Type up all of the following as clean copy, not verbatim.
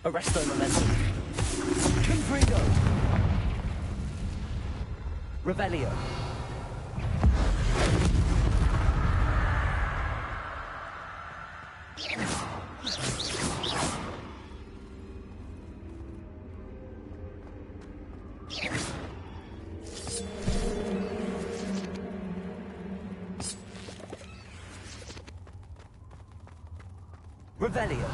Arresto momentum. Confringo. Revelio. Revelio.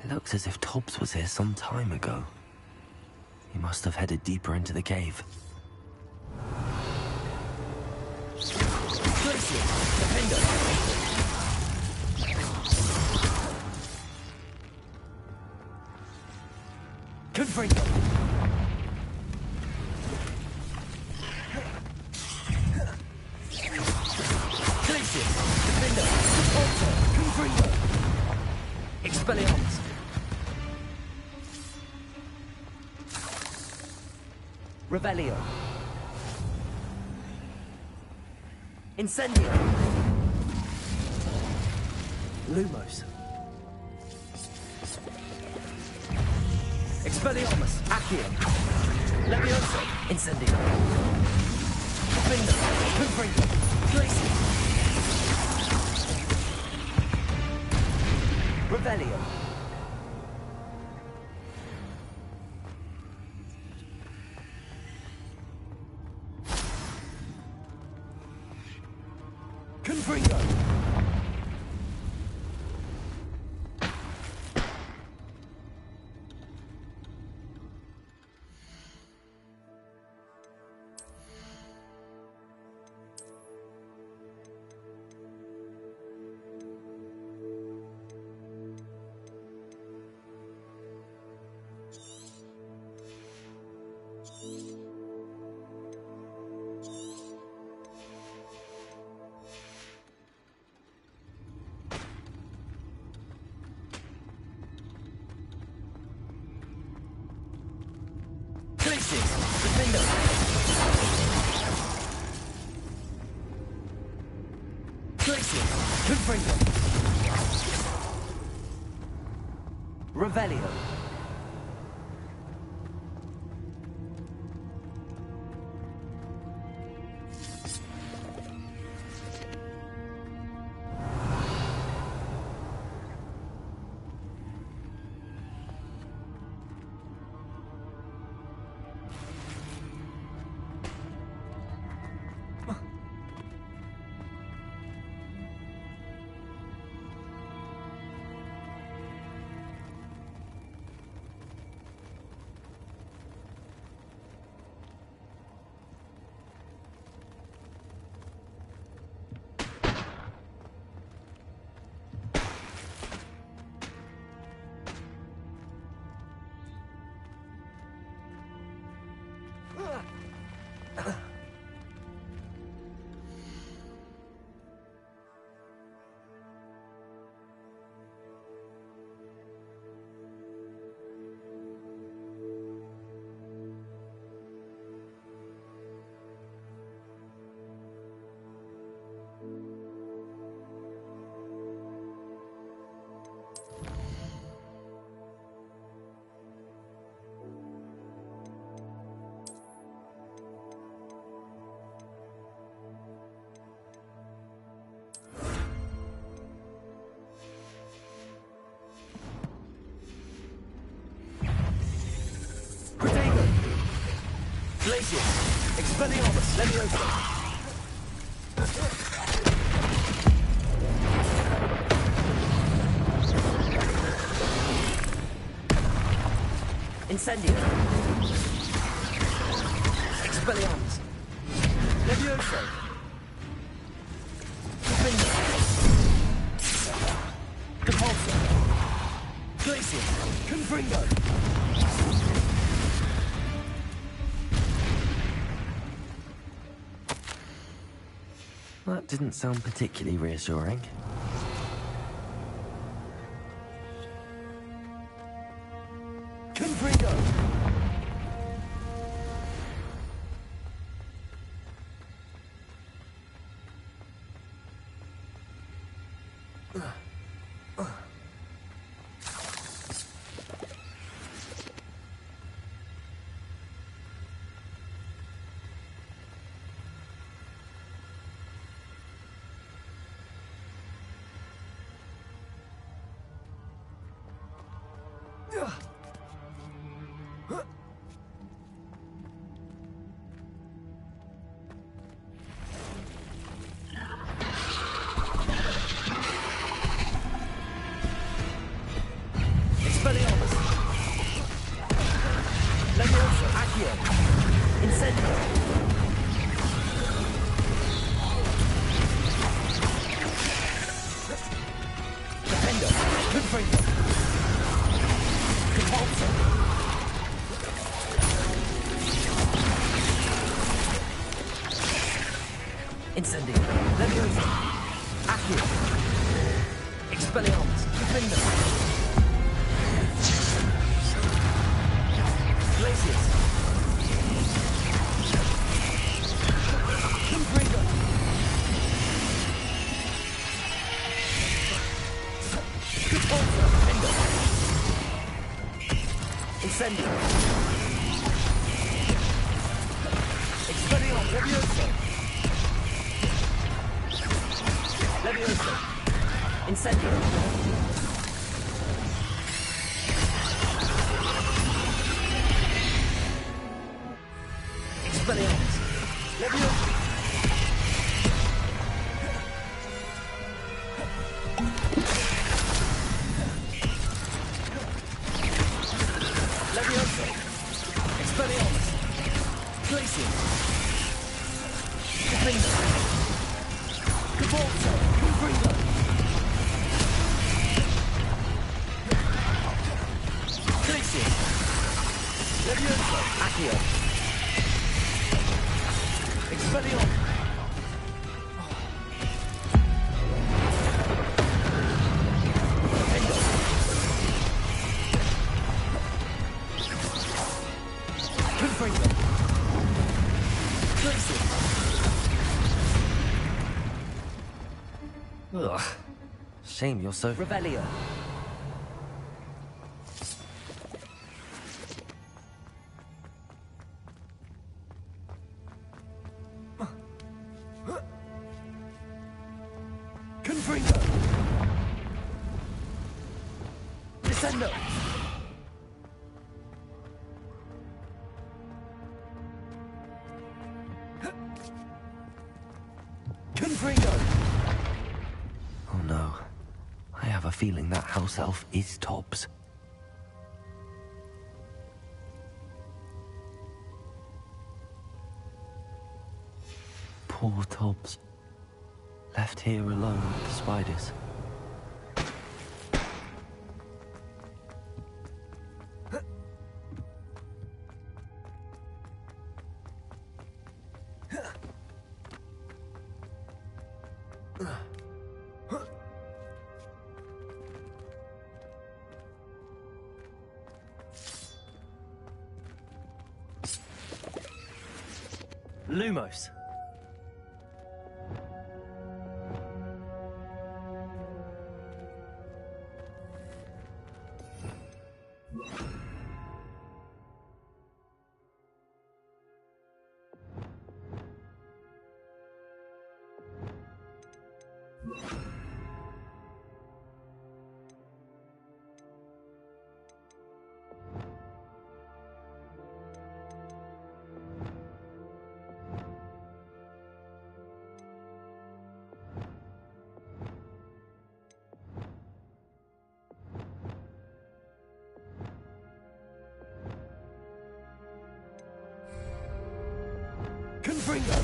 It looks as if Tobbs was here some time ago. He must have headed deeper into the cave. Confringo. Glacius. Defender. Alter. Confringo. Expelliarmus. Revelio. Incendio. Lumos. Expelliarmus. Accio. Levioso. Incendio. Defender. Confringo. Glacius. Revelio. Confringo. Defender. Glacius. Confringo. Revelio. Glacius. Expelliarmus. Levioso. Incendio. Expelliarmus. Levioso. Defender. Compulsor. Glacius. Confringo. That didn't sound particularly reassuring. Expelliarmus! Leviosa! Accio! Incendio! Defendo! Confringo! Compulso! Incendio! Leviosa! Accio! Expelliarmus! Defendo! Glacius! Confringo! Compulso! Defendo! Incendio! Expelliarmus! Leviosa! Leviosa! Incendio! Expelliarmus! Leviosa! Leviosa! Expelliarmus! Glacius! Defendo! Compulso! Confringo! Glacius! Leviosa! Accio! Expelliarmus! Defendo! Confringo! Glacius! Ugh. Shame you're so... Revelio! Confringo! Descendo! Confringo! Oh no. I have a feeling that house elf is Tobbs. Poor Tobbs. Left here alone with the spiders. Lumos! Confringo!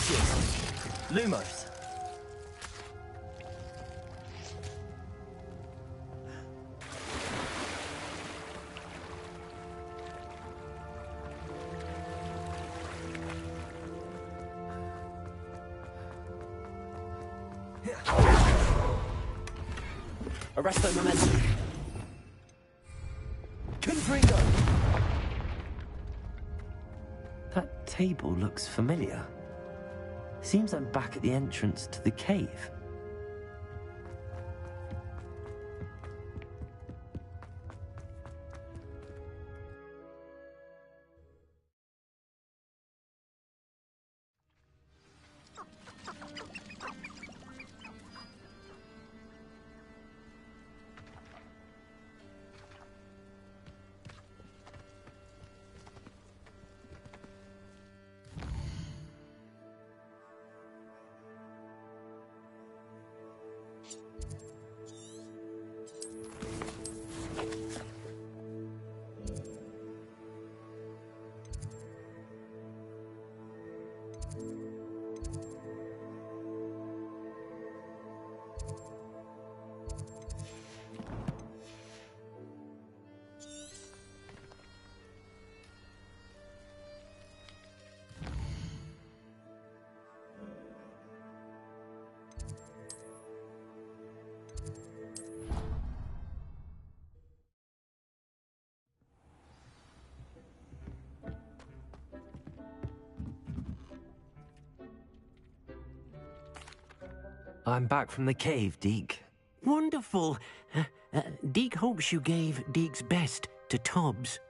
Lucius. Lumos. Arresto momentum. Confringo. That table looks familiar. Seems I'm back at the entrance to the cave. I'm back from the cave, Deke. Wonderful. Deke hopes you gave Deke's best to Tobbs.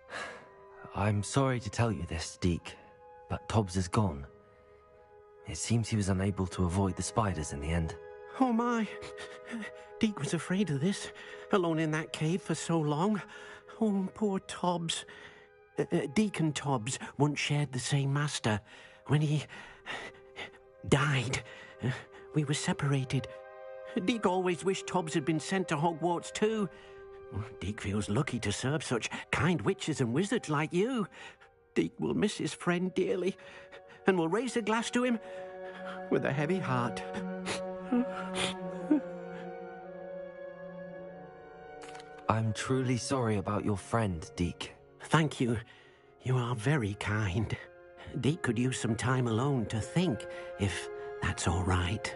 I'm sorry to tell you this, Deke, but Tobbs is gone. It seems he was unable to avoid the spiders in the end. Oh my. Deke was afraid of this, alone in that cave for so long. Oh, poor Tobbs. Deke and Tobbs once shared the same master. When he died, we were separated. Deke always wished Tobbs had been sent to Hogwarts too. Deke feels lucky to serve such kind witches and wizards like you. Deke will miss his friend dearly, and will raise a glass to him with a heavy heart. I'm truly sorry about your friend, Deke. Thank you. You are very kind. Deke could use some time alone to think, if that's all right.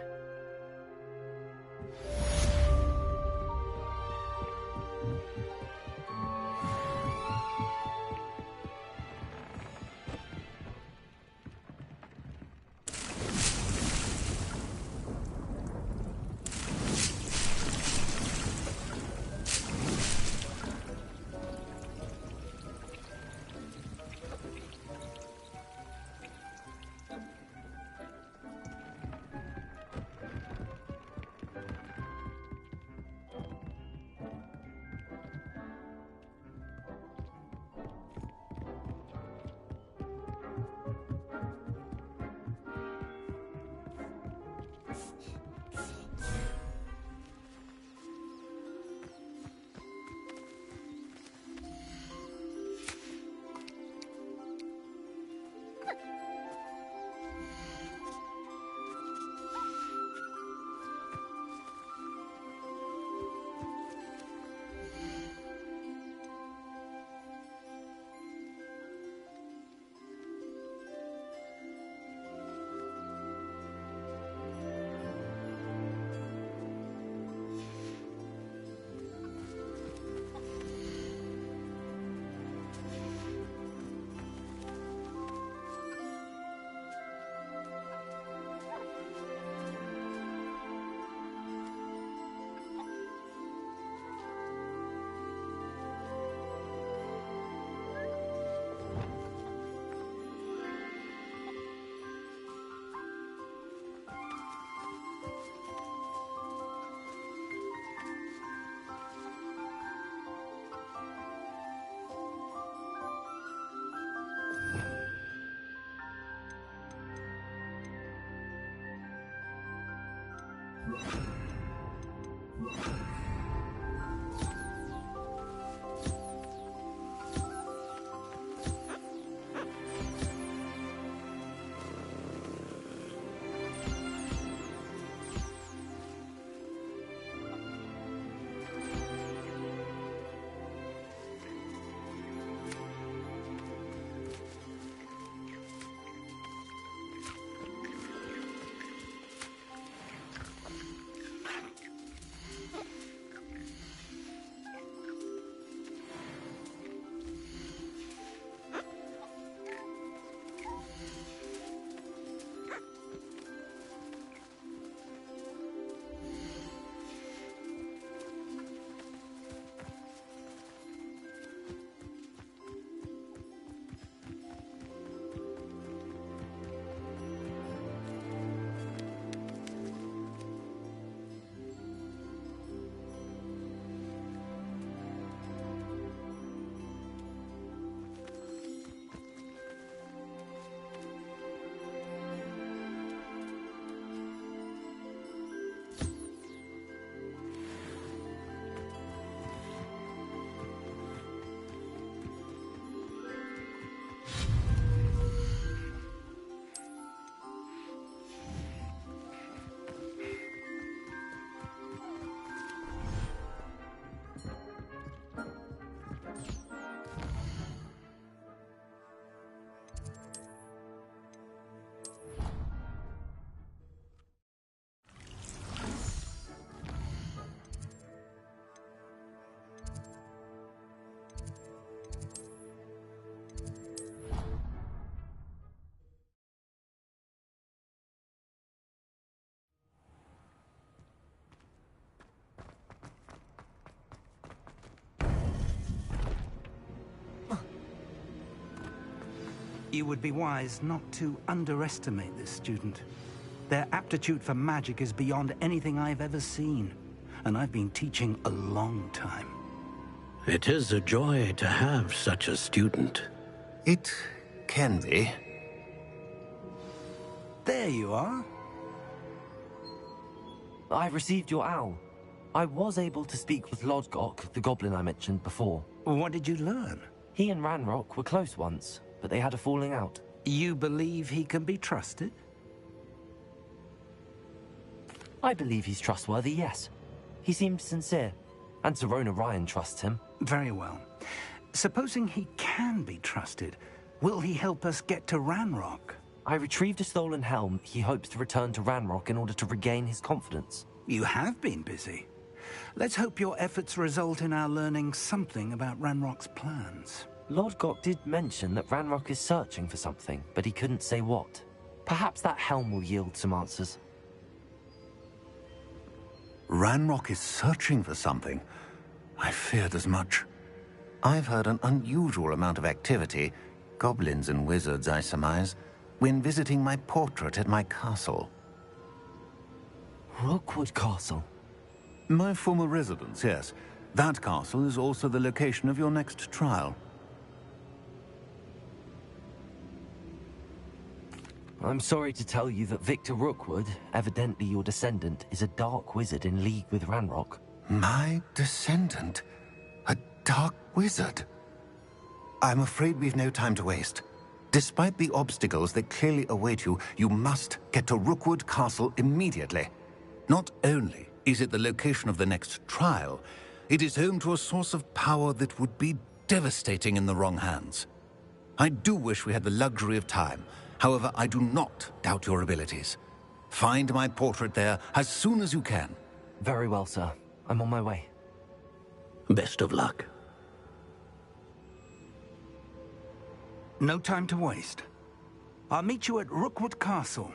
You would be wise not to underestimate this student. Their aptitude for magic is beyond anything I've ever seen, and I've been teaching a long time. It is a joy to have such a student. It can be. There you are. I received your owl. I was able to speak with Lodgok, the goblin I mentioned before. What did you learn? He and Ranrock were close once, but they had a falling out. You believe he can be trusted? I believe he's trustworthy, yes. He seemed sincere, and Serona Ryan trusts him. Very well. Supposing he can be trusted, will he help us get to Ranrock? I retrieved a stolen helm he hopes to return to Ranrock in order to regain his confidence. You have been busy. Let's hope your efforts result in our learning something about Ranrock's plans. Lodgok did mention that Ranrock is searching for something, but he couldn't say what. Perhaps that helm will yield some answers. Ranrock is searching for something. I feared as much. I've heard an unusual amount of activity, goblins and wizards, I surmise, when visiting my portrait at my castle. Rookwood Castle? My former residence, yes. That castle is also the location of your next trial. I'm sorry to tell you that Victor Rookwood, evidently your descendant, is a dark wizard in league with Ranrock. My descendant? A dark wizard? I'm afraid we've no time to waste. Despite the obstacles that clearly await you, you must get to Rookwood Castle immediately. Not only is it the location of the next trial, it is home to a source of power that would be devastating in the wrong hands. I do wish we had the luxury of time. However, I do not doubt your abilities. Find my portrait there as soon as you can. Very well, sir. I'm on my way. Best of luck. No time to waste. I'll meet you at Rookwood Castle.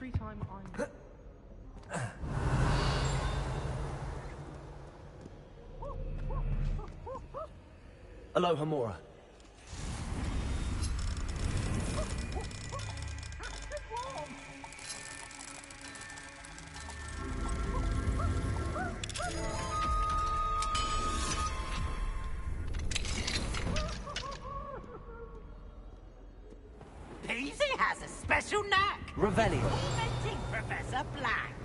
every time I'm... Aloha Mora. Peasy has a special knack. Revelio. Tormenting Professor Black.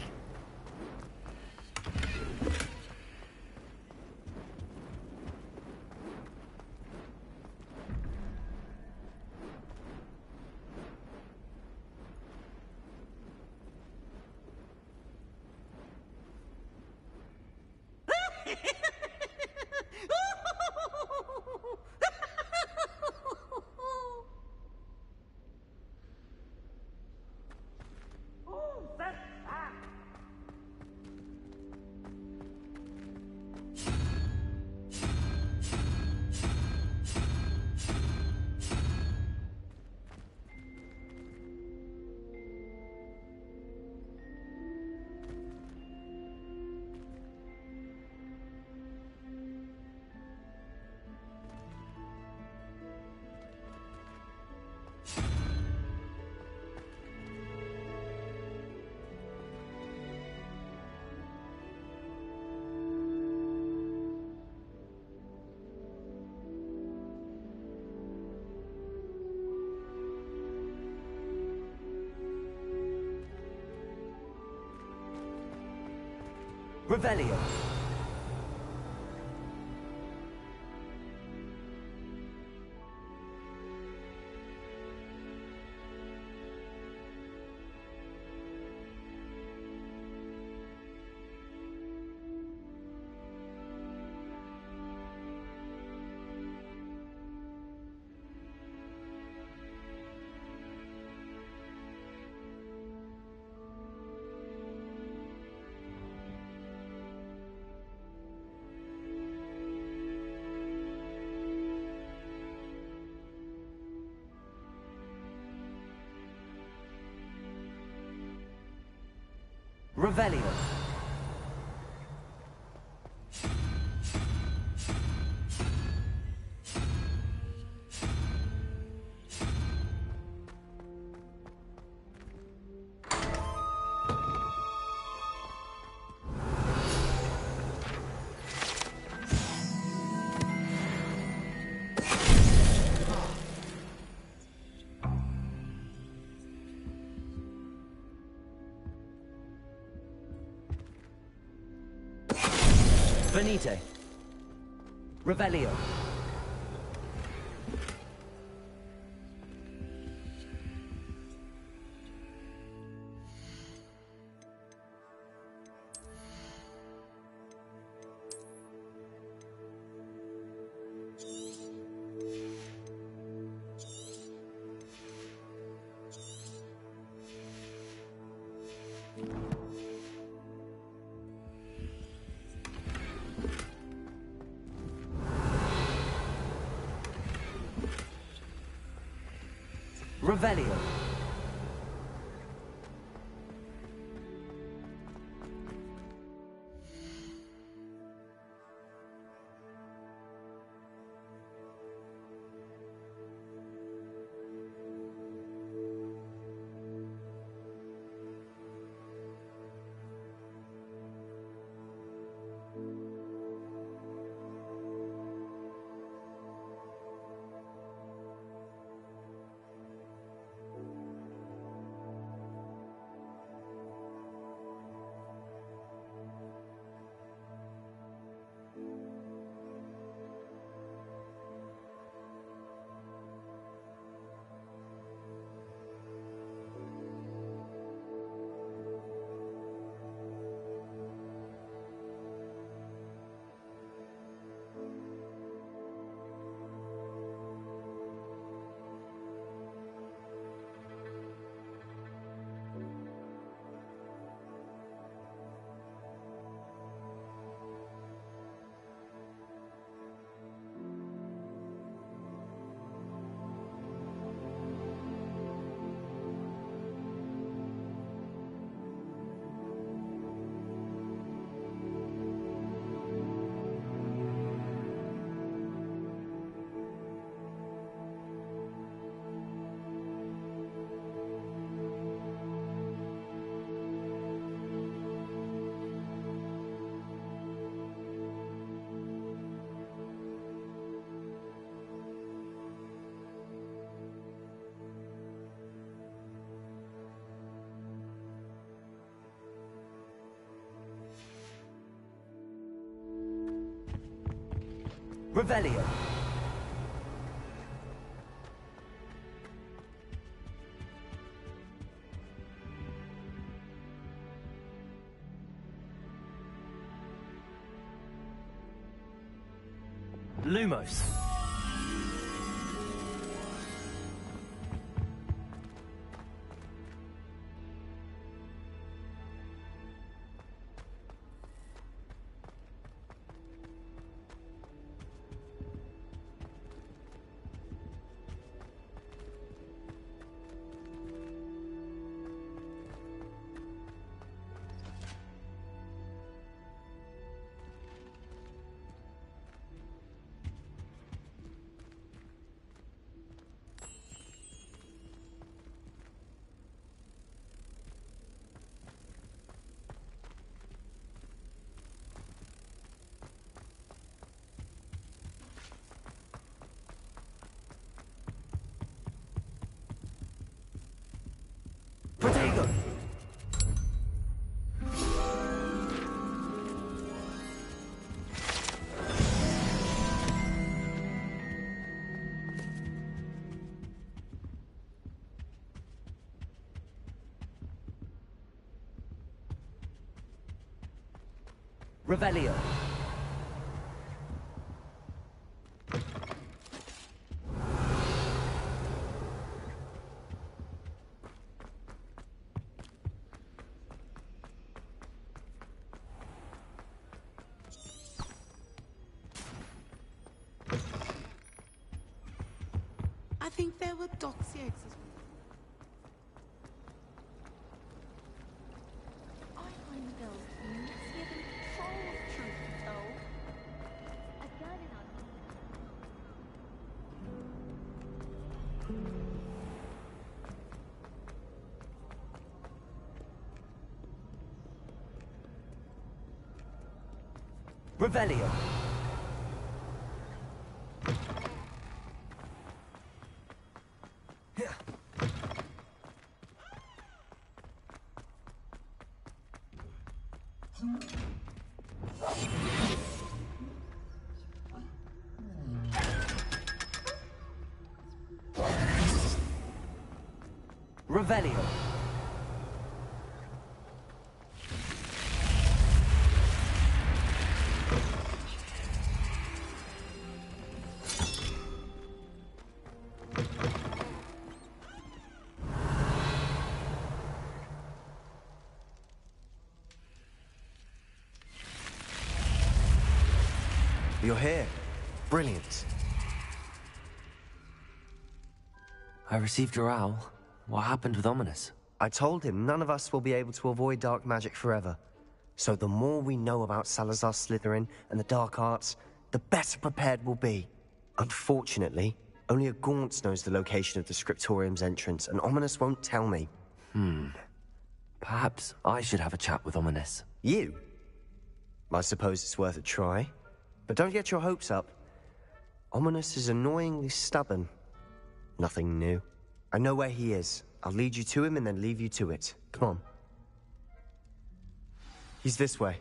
Revelio. Revelio. Venite. Revelio. Revelio. Revelio. Lumos. Protego. Revelio. I think there were doxy eggs as well. I find the girls cute. Hear them full of truth be told. A girl in our Revelio. Revelio. You're here. Brilliant. I received Geraldo. What happened with Ominous? I told him none of us will be able to avoid dark magic forever. So the more we know about Salazar Slytherin and the dark arts, the better prepared we'll be. Unfortunately, only a Gaunt knows the location of the Scriptorium's entrance, and Ominous won't tell me. Perhaps I should have a chat with Ominous. You? I suppose it's worth a try. But don't get your hopes up. Ominous is annoyingly stubborn. Nothing new. I know where he is. I'll lead you to him and then leave you to it. Come on. He's this way.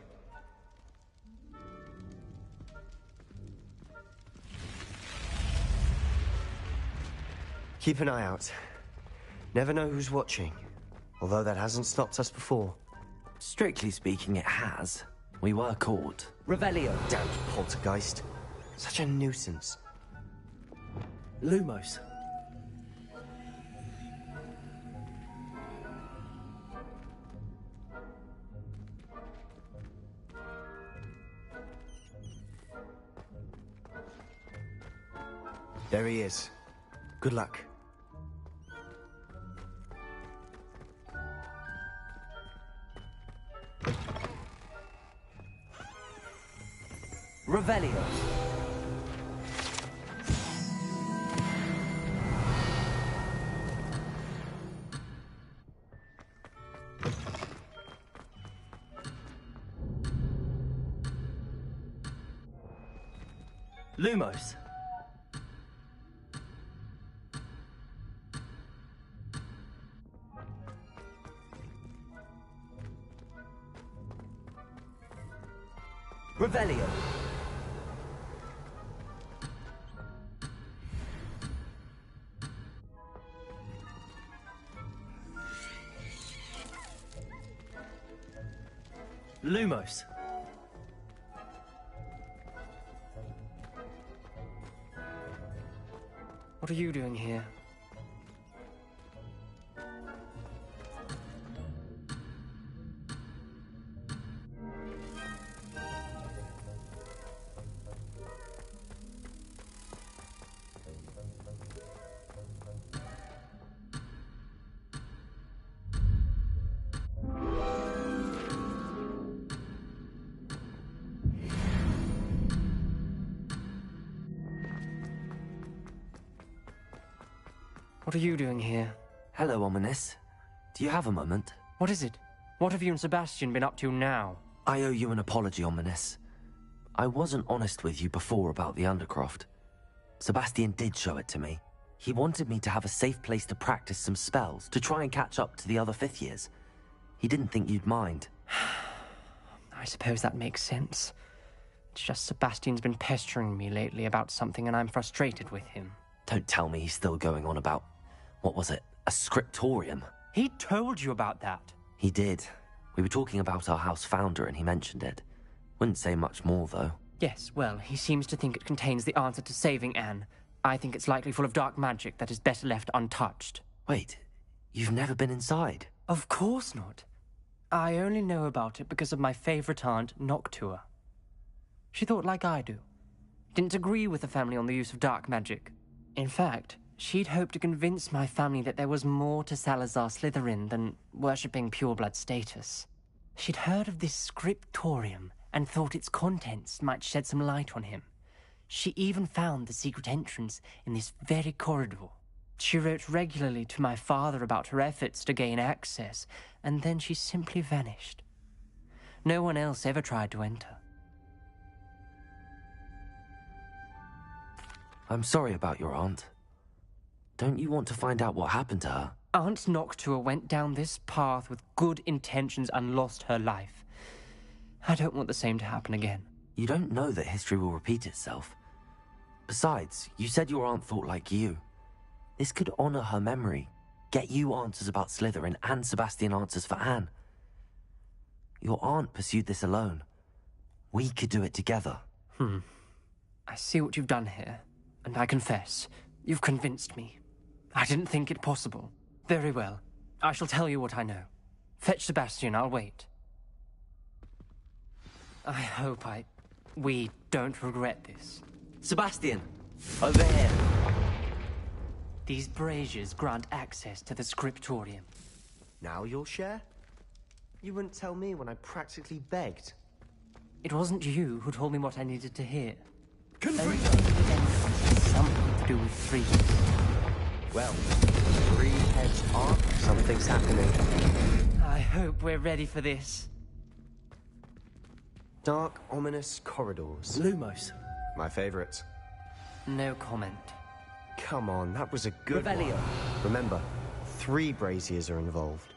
Keep an eye out. Never know who's watching. Although that hasn't stopped us before. Strictly speaking, it has. We were caught. Revelio. Damned poltergeist. Such a nuisance. Lumos. There he is. Good luck. Revelio. Lumos. Revelio. Lumos. What are you doing here? What are you doing here? Hello, Ominous. Do you have a moment? What is it? What have you and Sebastian been up to now? I owe you an apology, Ominous. I wasn't honest with you before about the Undercroft. Sebastian did show it to me. He wanted me to have a safe place to practice some spells, to try and catch up to the other 5th years. He didn't think you'd mind. I suppose that makes sense. It's just Sebastian's been pestering me lately about something and I'm frustrated with him. Don't tell me he's still going on about, what was it, a scriptorium? He told you about that. He did. We were talking about our house founder and he mentioned it. Wouldn't say much more, though. Yes, well, he seems to think it contains the answer to saving Anne. I think it's likely full of dark magic that is better left untouched. Wait, you've never been inside? Of course not. I only know about it because of my favorite aunt, Noctua. She thought like I do. Didn't agree with the family on the use of dark magic. In fact, she'd hoped to convince my family that there was more to Salazar Slytherin than worshipping pureblood status. She'd heard of this scriptorium and thought its contents might shed some light on him. She even found the secret entrance in this very corridor. She wrote regularly to my father about her efforts to gain access, and then she simply vanished. No one else ever tried to enter. I'm sorry about your aunt. Don't you want to find out what happened to her? Aunt Noctua went down this path with good intentions and lost her life. I don't want the same to happen again. You don't know that history will repeat itself. Besides, you said your aunt thought like you. This could honor her memory, get you answers about Slytherin and Sebastian answers for Anne. Your aunt pursued this alone. We could do it together. I see what you've done here, and I confess, you've convinced me. I didn't think it possible. Very well. I shall tell you what I know. Fetch Sebastian, I'll wait. I hope we don't regret this. Sebastian! Over here! These braziers grant access to the scriptorium. Now you'll share? You wouldn't tell me when I practically begged. It wasn't you who told me what I needed to hear. Confree! Something to do with freeze. Well, 3 heads are. Something's happening. I hope we're ready for this. Dark, ominous corridors. Lumos. My favorite. No comment. Come on, that was a good Revelio. one. Remember, 3 braziers are involved.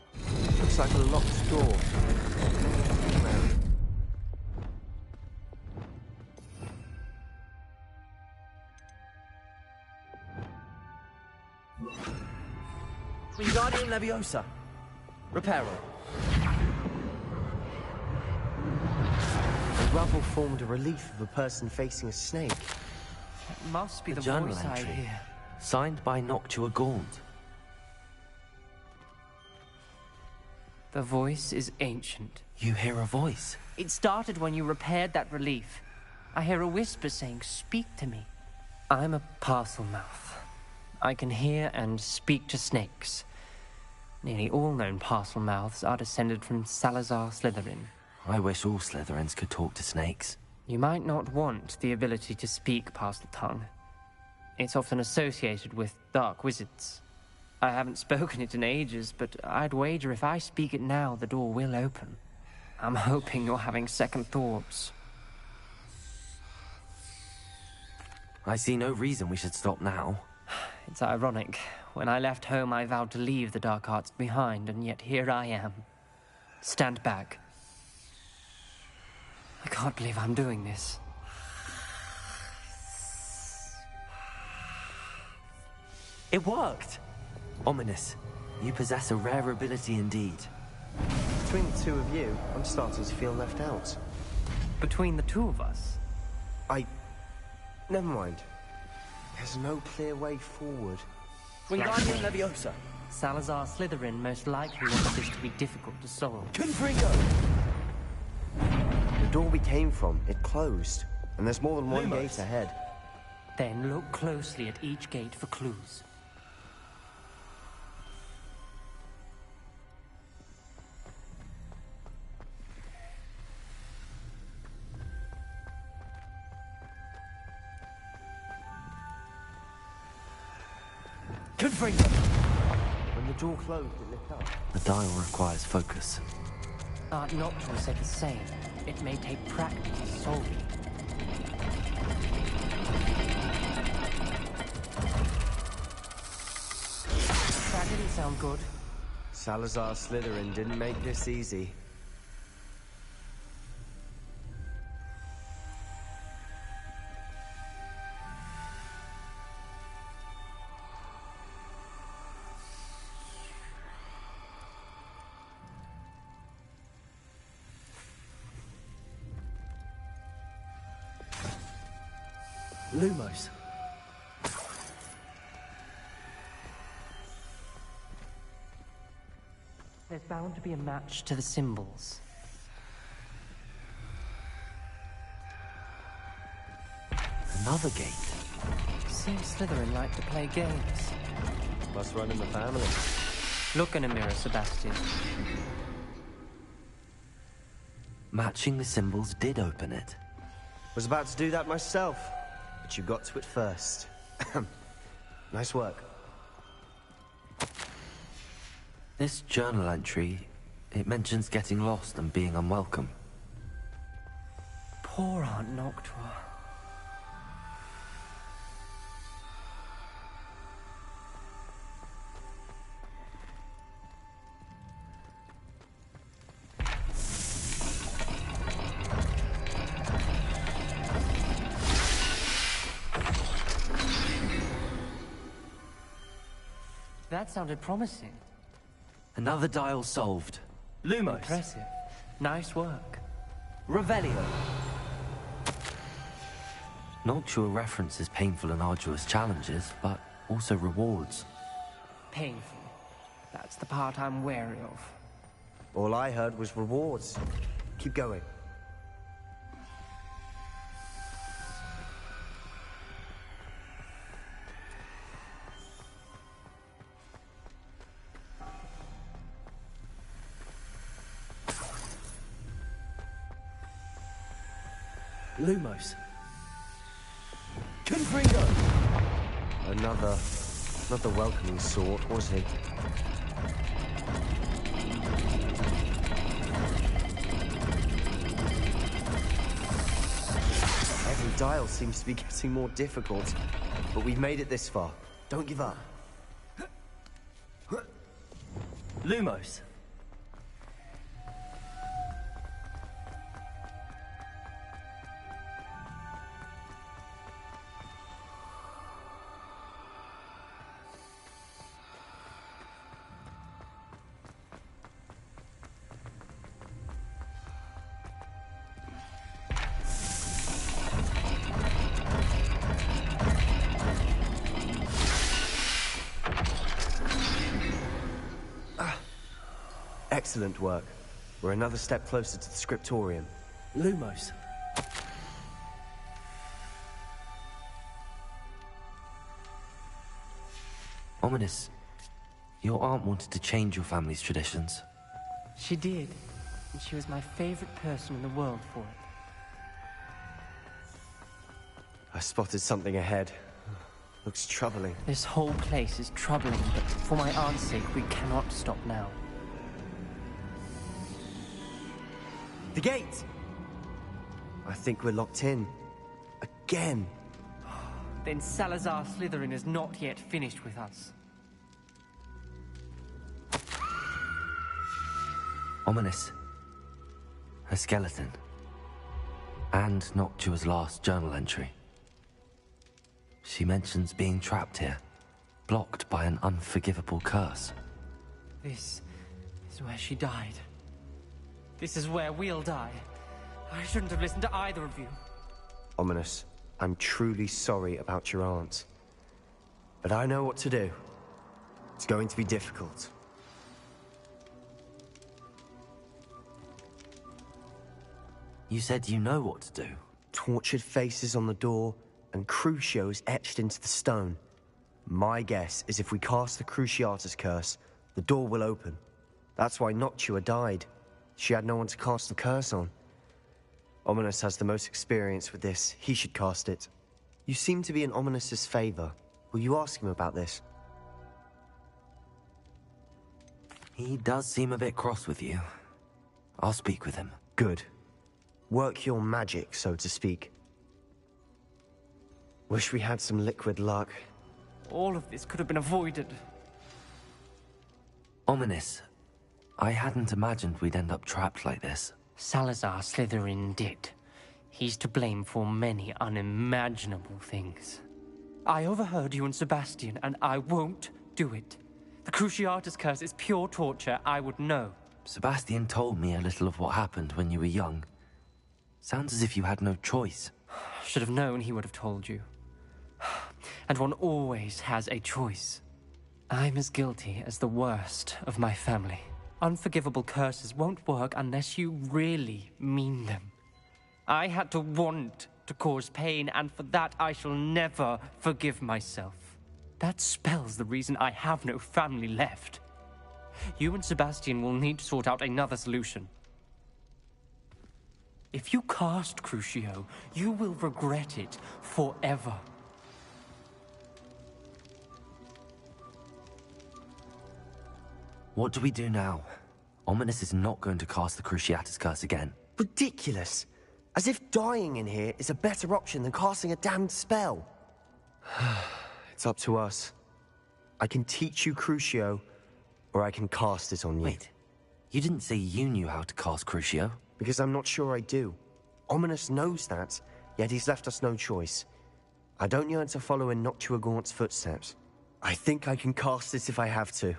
Looks like a locked door. Wingardium Leviosa. Reparo. The rubble formed a relief of a person facing a snake. It must be the journal voice entry. I hear. Signed by Noctua Gaunt. The voice is ancient. You hear a voice. It started when you repaired that relief. I hear a whisper saying, "Speak to me." I'm a parcel mouth. I can hear and speak to snakes. Nearly all known parcel mouths are descended from Salazar Slytherin. I wish all Slytherins could talk to snakes. You might not want the ability to speak parcel tongue. It's often associated with dark wizards. I haven't spoken it in ages, but I'd wager if I speak it now, the door will open. I'm hoping you're having second thoughts. I see no reason we should stop now. It's ironic. When I left home, I vowed to leave the dark arts behind, and yet here I am. Stand back. I can't believe I'm doing this. It worked! Ominous, you possess a rare ability indeed. between the two of you, I'm starting to feel left out. Between the two of us? Never mind. There's no clear way forward. Wingardium Leviosa. Salazar Slytherin most likely wanted this to be difficult to solve. Confringo. The door we came from, it closed. And there's more than one Lumos. gate ahead. Then look closely at each gate for clues. Confringo. When the door closed, it lit up. The dial requires focus. Aunt Noctua said the same. It may take practice to solve it. That didn't sound good. Salazar Slytherin didn't make this easy. Lumos. There's bound to be a match to the symbols. Another gate. Seems Slytherin like to play games. Must run in the family. Look in a mirror, Sebastian. Matching the symbols did open it. Was about to do that myself, but you got to it first. Nice work. This journal entry, it mentions getting lost and being unwelcome. Poor Aunt Noctua. That sounded promising. Another dial solved. Lumos. Impressive. Nice work. Revelio. Noctua references painful and arduous challenges, but also rewards. Painful. That's the part I'm wary of. All I heard was rewards. Keep going. Lumos. Confringo. Not the welcoming sort, was he? Every dial seems to be getting more difficult, but we've made it this far. Don't give up. Lumos. Excellent work. We're another step closer to the scriptorium. Lumos. Ominous. Your aunt wanted to change your family's traditions. She did. And she was my favorite person in the world for it. I spotted something ahead. Looks troubling. This whole place is troubling, but for my aunt's sake, we cannot stop now. The gate! I think we're locked in. Again. Then Salazar Slytherin is not yet finished with us. Ominous. Her skeleton. And Noctua's last journal entry. She mentions being trapped here, blocked by an unforgivable curse. This is where she died. This is where we'll die. I shouldn't have listened to either of you. Ominous, I'm truly sorry about your aunt. But I know what to do. It's going to be difficult. You said you know what to do. Tortured faces on the door and Crucios etched into the stone. My guess is if we cast the Cruciatus curse, the door will open. That's why Noctua died. She had no one to cast the curse on. Ominous has the most experience with this. He should cast it. You seem to be in Ominous's favor. Will you ask him about this? He does seem a bit cross with you. I'll speak with him. Good. Work your magic, so to speak. Wish we had some liquid luck. All of this could have been avoided. Ominous. I hadn't imagined we'd end up trapped like this. Salazar Slytherin did. He's to blame for many unimaginable things. I overheard you and Sebastian, and I won't do it. The Cruciatus curse is pure torture. I would know. Sebastian told me a little of what happened when you were young. Sounds as if you had no choice. Should have known he would have told you. And one always has a choice. I'm as guilty as the worst of my family. Unforgivable curses won't work unless you really mean them. I had to want to cause pain, and for that I shall never forgive myself. That spells the reason I have no family left. You and Sebastian will need to sort out another solution. If you cast Crucio, you will regret it forever. What do we do now? Ominous is not going to cast the Cruciatus curse again. Ridiculous! As if dying in here is a better option than casting a damned spell. It's up to us. I can teach you Crucio, or I can cast it on you. Wait, you didn't say you knew how to cast Crucio? Because I'm not sure I do. Ominous knows that, yet he's left us no choice. I don't yearn to follow in Noctua Gaunt's footsteps. I think I can cast it if I have to.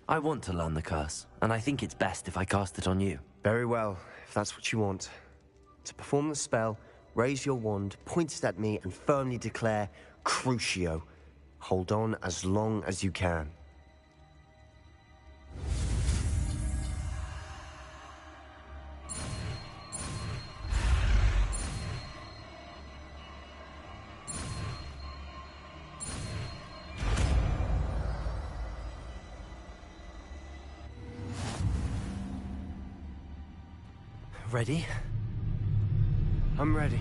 I want to learn the curse, and I think it's best if I cast it on you. Very well, if that's what you want. To perform the spell, raise your wand, point it at me, and firmly declare, Crucio. Hold on as long as you can. Ready? I'm ready.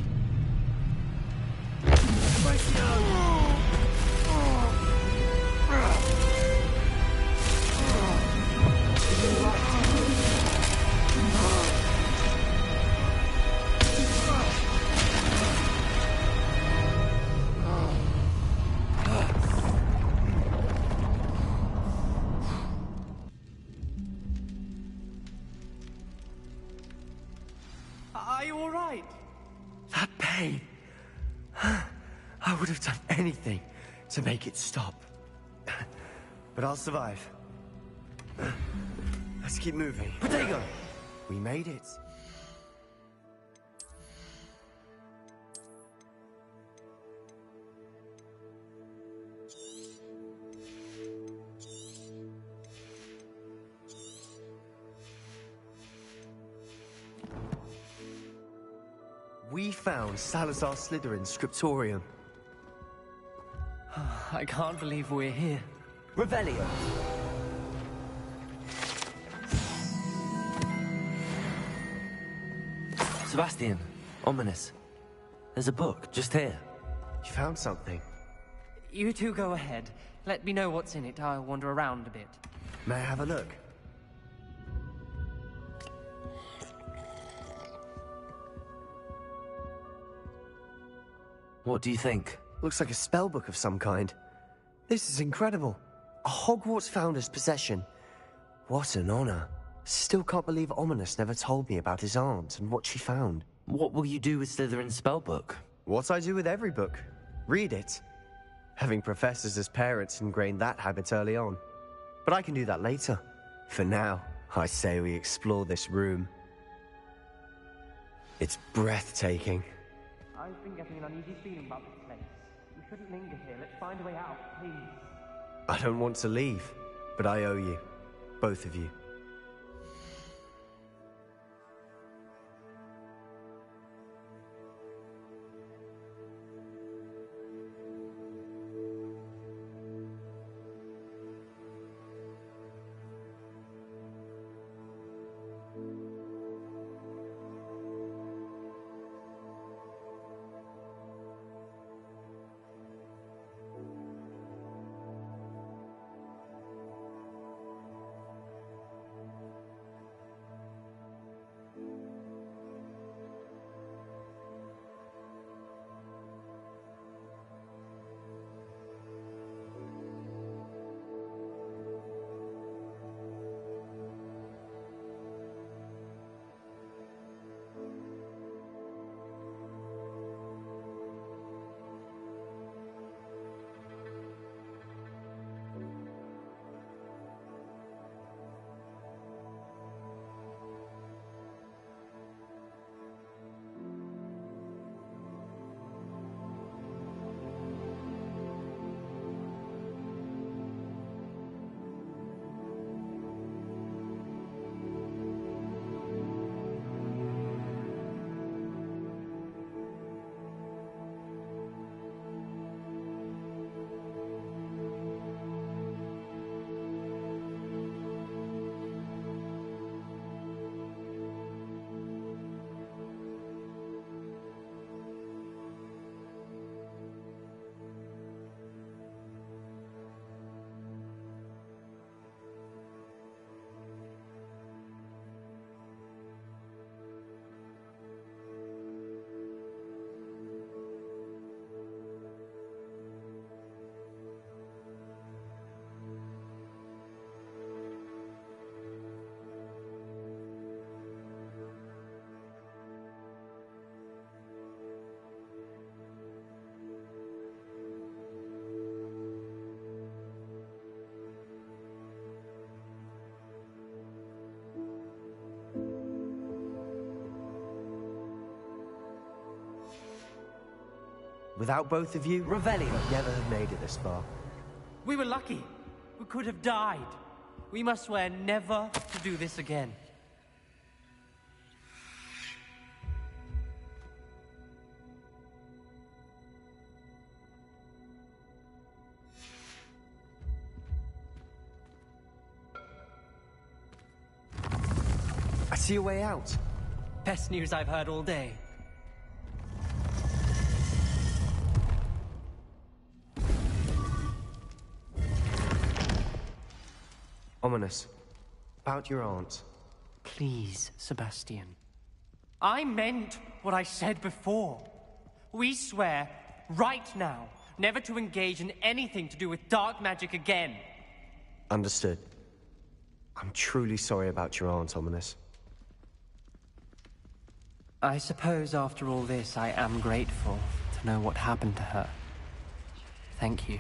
Are you all right? That pain. I would have done anything to make it stop. But I'll survive. Let's keep moving. Protego! We made it. We found Salazar Slytherin's scriptorium. I can't believe we're here. Revelio. Sebastian, Ominous. There's a book just here. You found something. You two go ahead. Let me know what's in it. I'll wander around a bit. May I have a look? What do you think? Looks like a spell book of some kind. This is incredible. A Hogwarts founder's possession. What an honor. Still can't believe Ominous never told me about his aunt and what she found. What will you do with Slytherin's spellbook? What I do with every book. Read it. Having professors as parents ingrained that habit early on. But I can do that later. For now, I say we explore this room. It's breathtaking. I've been getting an uneasy feeling about this place. We shouldn't linger here. Let's find a way out, please. I don't want to leave, but I owe you. Both of you. Without both of you, Revelio. I'd never have made it this far. We were lucky. We could have died. We must swear never to do this again. I see a way out. Best news I've heard all day. Ominous. About your aunt. Please, Sebastian. I meant what I said before. We swear, right now, never to engage in anything to do with dark magic again. Understood. I'm truly sorry about your aunt, Ominous. I suppose after all this, I am grateful to know what happened to her. Thank you.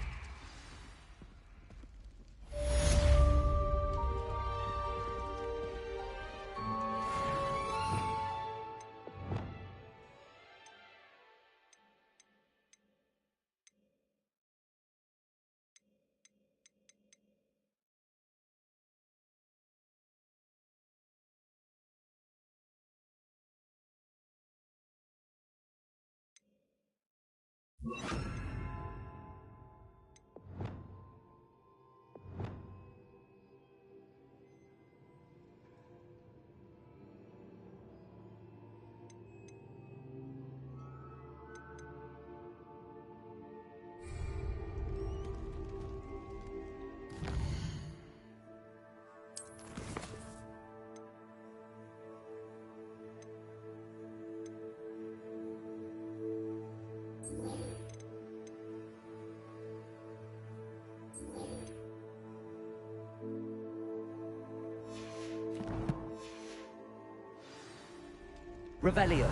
Revelio.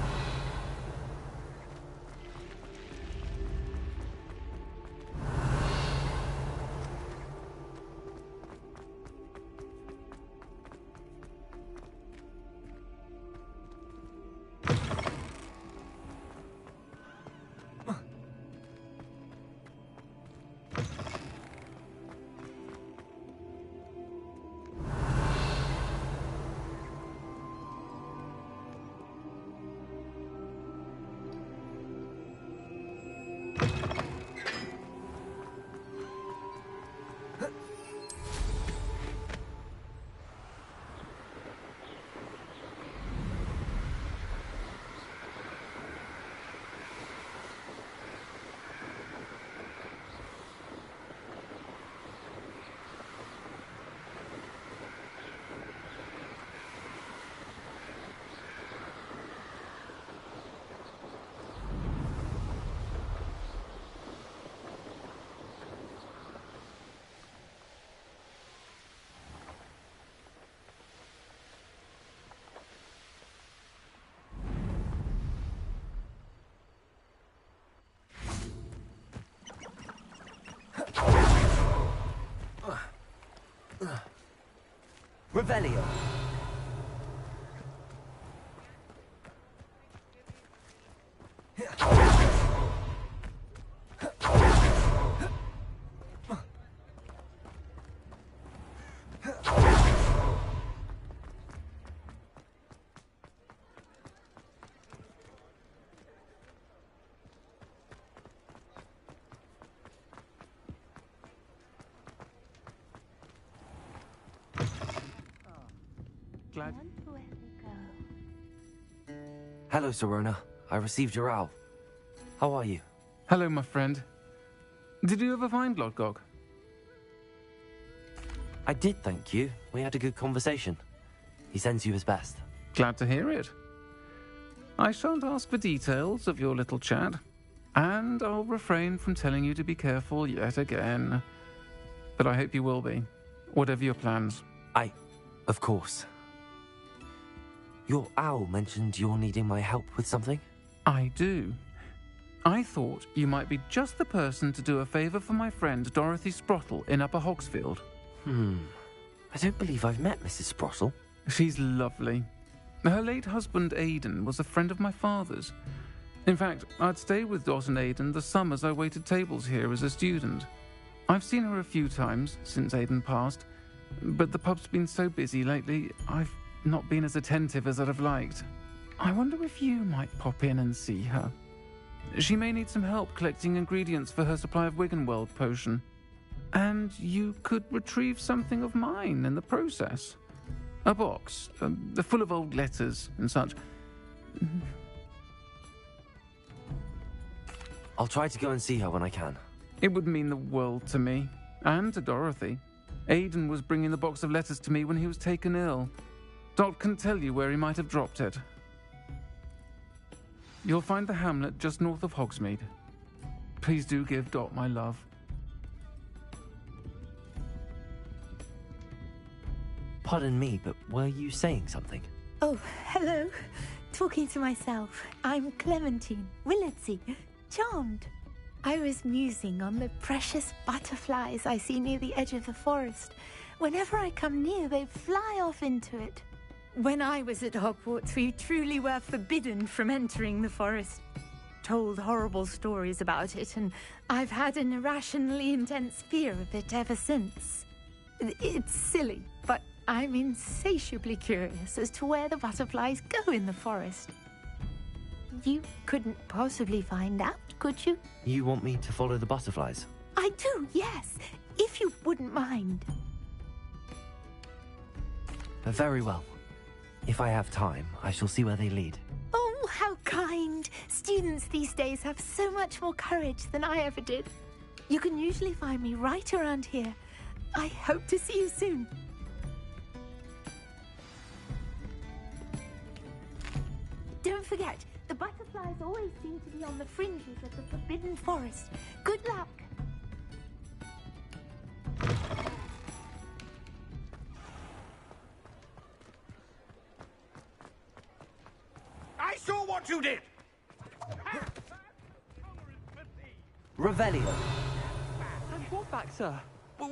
Revelio. Glad. Hello, Serona. I received your owl. How are you? Hello, my friend. Did you ever find Lodgok? I did, thank you. We had a good conversation. He sends you his best. Glad to hear it. I shan't ask for details of your little chat, and I'll refrain from telling you to be careful yet again. But I hope you will be, whatever your plans. Of course. Your owl mentioned you're needing my help with something? I do. I thought you might be just the person to do a favour for my friend Dorothy Sprottle in Upper Hogsfield. I don't believe I've met Mrs. Sprottle. She's lovely. Her late husband Aidan was a friend of my father's. In fact, I'd stayed with Dot and Aidan the summers I waited tables here as a student. I've seen her a few times since Aidan passed, but the pub's been so busy lately, I've not been as attentive as I'd have liked. I wonder if you might pop in and see her. She may need some help collecting ingredients for her supply of Wiggenweld potion. And you could retrieve something of mine in the process. A box, full of old letters and such. I'll try to go and see her when I can. It would mean the world to me, and to Dorothy. Aidan was bringing the box of letters to me when he was taken ill. Dot can tell you where he might have dropped it. You'll find the hamlet just north of Hogsmeade. Please do give Dot my love. Pardon me, but were you saying something? Oh, hello. Talking to myself. I'm Clementine Willardsey. Charmed. I was musing on the precious butterflies I see near the edge of the forest. Whenever I come near, they fly off into it. When I was at Hogwarts, we truly were forbidden from entering the forest. Told horrible stories about it, and I've had an irrationally intense fear of it ever since. It's silly, but I'm insatiably curious as to where the butterflies go in the forest. You couldn't possibly find out, could you? You want me to follow the butterflies? I do, yes, if you wouldn't mind. Very well. If I have time, I shall see where they lead. Oh, how kind. Students these days have so much more courage than I ever did. You can usually find me right around here. I hope to see you soon. Don't forget, the butterflies always seem to be on the fringes of the Forbidden Forest. Good luck. I saw what you did! Revelio. And what back, sir?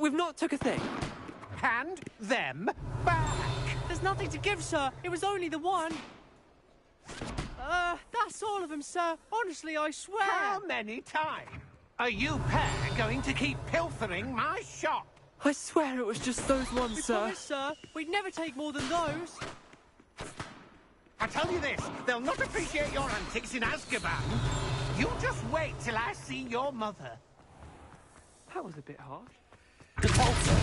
We've not took a thing. Hand them back! There's nothing to give, sir. It was only the one. That's all of them, sir. Honestly, I swear. How many times are you pair going to keep pilfering my shop? I swear it was just those ones, sir. Promise, sir. We'd never take more than those. I tell you this, they'll not appreciate your antics in Azkaban. You just wait till I see your mother. That was a bit harsh. Depulso.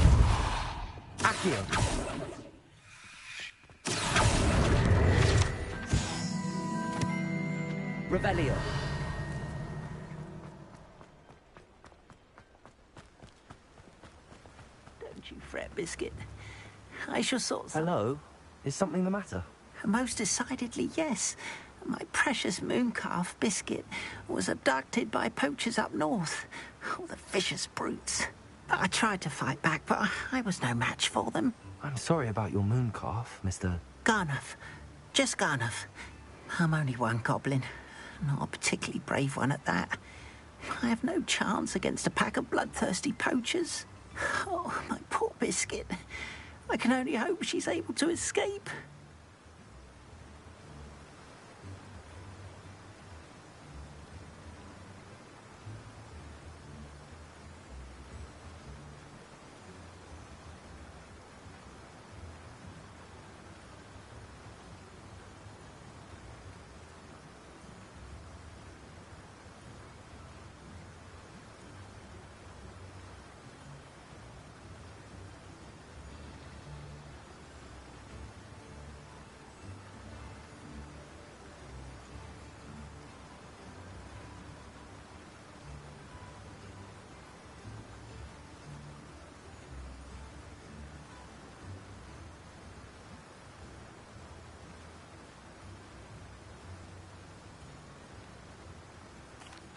Accio. Revelio. Don't you fret, Biscuit. I shall sort Hello? Is something the matter? Most decidedly, yes. My precious mooncalf, Biscuit, was abducted by poachers up north. Oh, the vicious brutes. I tried to fight back, but I was no match for them. I'm sorry about your mooncalf, Mr. Garnuff. Just Garnuff. I'm only one goblin. Not a particularly brave one at that. I have no chance against a pack of bloodthirsty poachers. Oh, my poor Biscuit. I can only hope she's able to escape.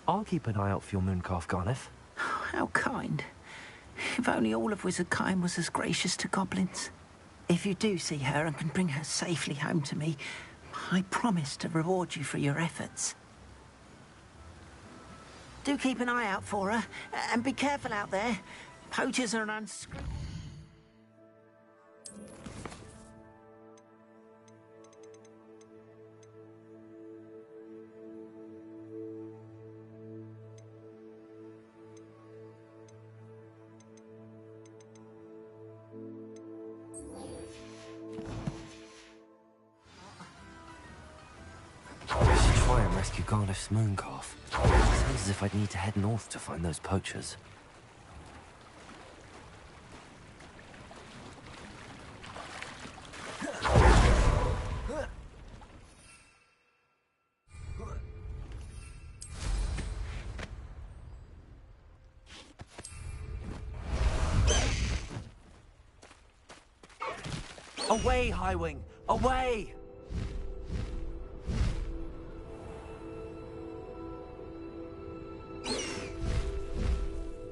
I'll keep an eye out for your mooncalf, Garneth. How kind. If only all of Wizardkind was as gracious to goblins. If you do see her and can bring her safely home to me, I promise to reward you for your efforts. Do keep an eye out for her, and be careful out there. Poachers are an unscrupulous... Try and rescue Garneth's mooncalf. Sounds as if I'd need to head north to find those poachers. Away, Highwing! Away!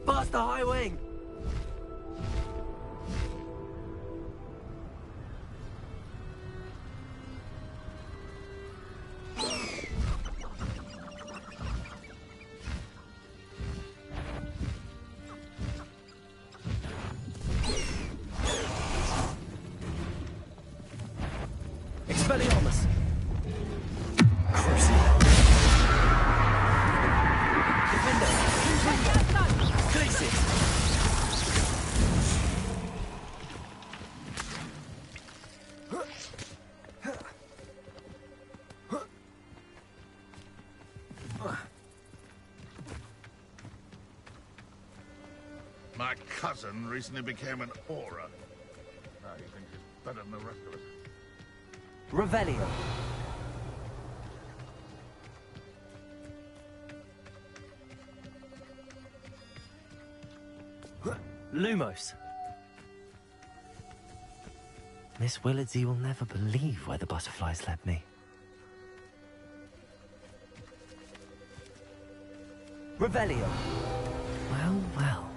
Blast the Highwing! Expelliarmus! My cousin recently became an aura. Now he thinks he's better than the rest of us. Revelio. Lumos. Miss Willardsey will never believe where the butterflies led me. Revelio. Well, well.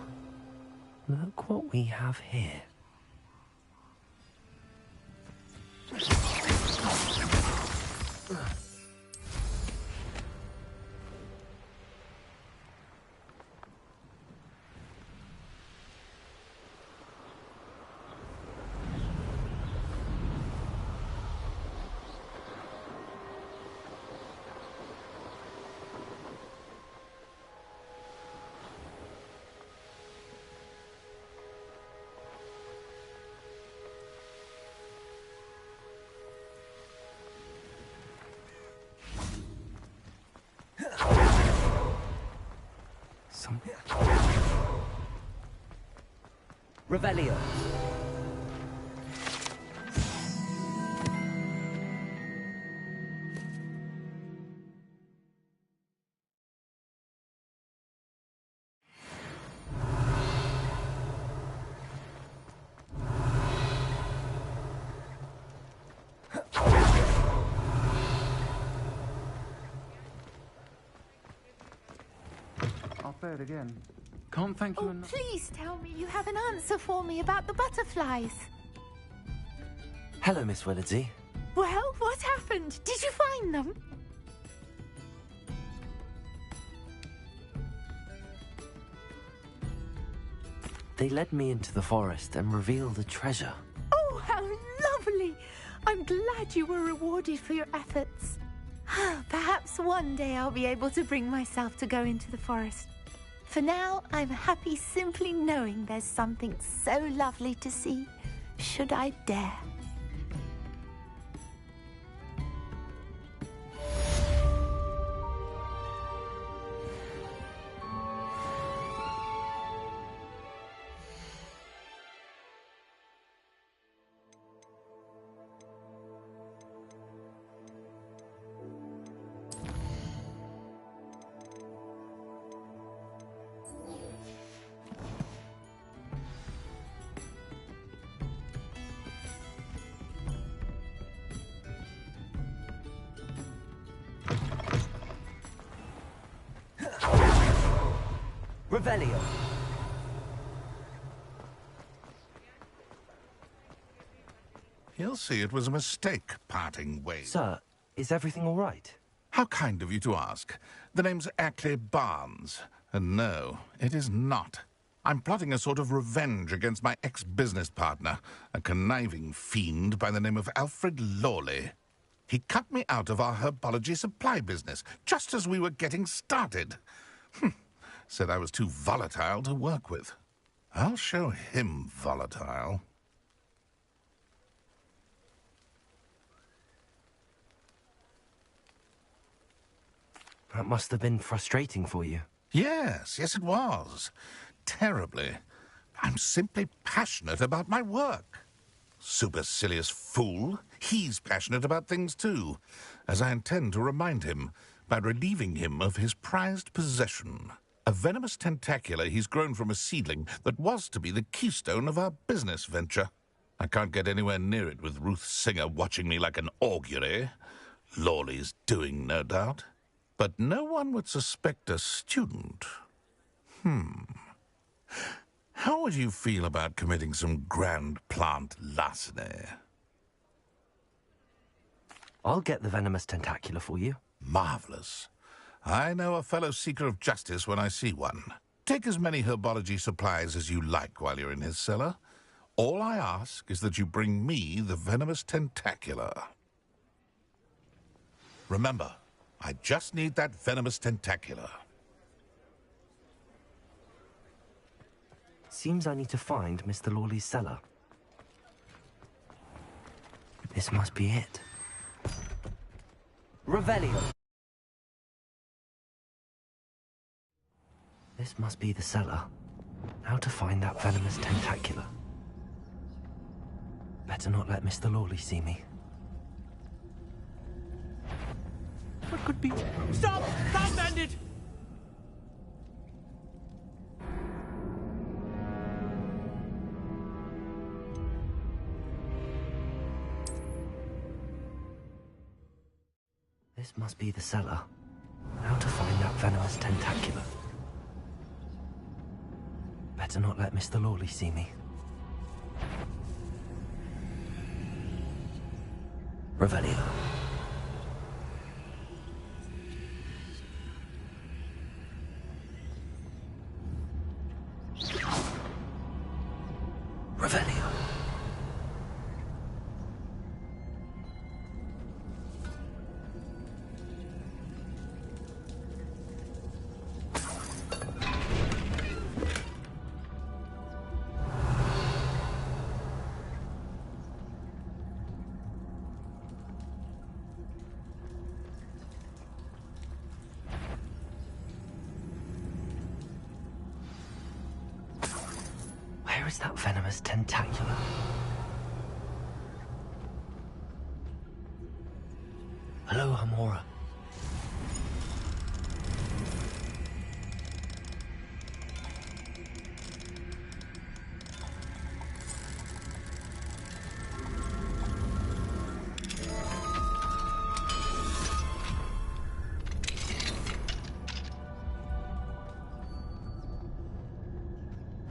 Look what we have here. Revelio. I'll say it again. Can't thank you enough. Please tell me you have an answer for me about the butterflies. Hello, Miss Willardsey. Well, what happened? Did you find them? They led me into the forest and revealed a treasure. I'm glad you were rewarded for your efforts. Perhaps one day I'll be able to bring myself to go into the forest. For now, I'm happy simply knowing there's something so lovely to see, should I dare. Revelio. He'll see it was a mistake, parting ways. Sir, is everything all right? How kind of you to ask. The name's Ackley Barnes. And no, it is not. I'm plotting a sort of revenge against my ex-business partner, a conniving fiend by the name of Alfred Lawley. He cut me out of our herbology supply business, just as we were getting started. Said I was too volatile to work with. I'll show him volatile. That must have been frustrating for you. Yes, it was. Terribly. I'm simply passionate about my work. Supercilious fool. He's passionate about things too, as I intend to remind him by relieving him of his prized possession. A venomous tentacula he's grown from a seedling that was to be the keystone of our business venture. I can't get anywhere near it with Ruth Singer watching me like an augury. Lawley's doing, no doubt. But no one would suspect a student. How would you feel about committing some grand plant larceny? I'll get the venomous tentacula for you. Marvelous. I know a fellow seeker of justice when I see one. Take as many herbology supplies as you like while you're in his cellar. All I ask is that you bring me the venomous tentacula. Remember, I just need that venomous tentacula. Seems I need to find Mr. Lawley's cellar. This must be it. Revelio. This must be the cellar. How to find that venomous tentacula? Better not let Mr. Lawley see me. What could be... Stop! Stop, bandit! This must be the cellar. How to find that venomous tentacula? Better not let Mr. Lawley see me. Revelio. Revelio. Where is that venomous tentacula? Hello, Hamora.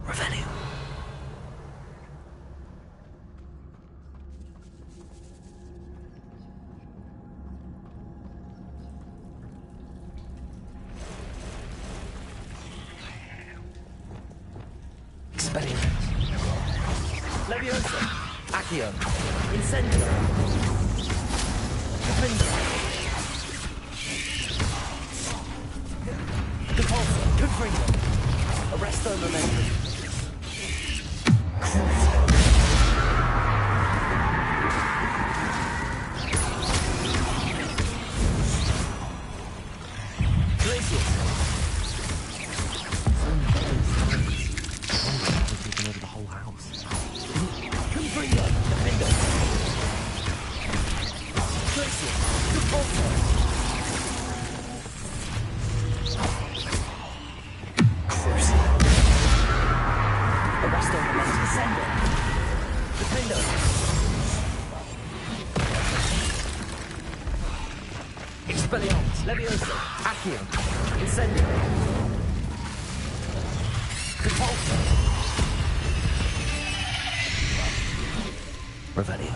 Revelio. Leviosa! Accio. Incendio. Defender. Depulsor. Confringo. Arresto Momentum. Taking over the whole house. Confringo. Defender. Glacier. Depulsor. Crucial. Arresto Momentum. Ascender. Defender. Expelliarmus. Leviosa. Accio. Incendio. Depulsor. Revelio.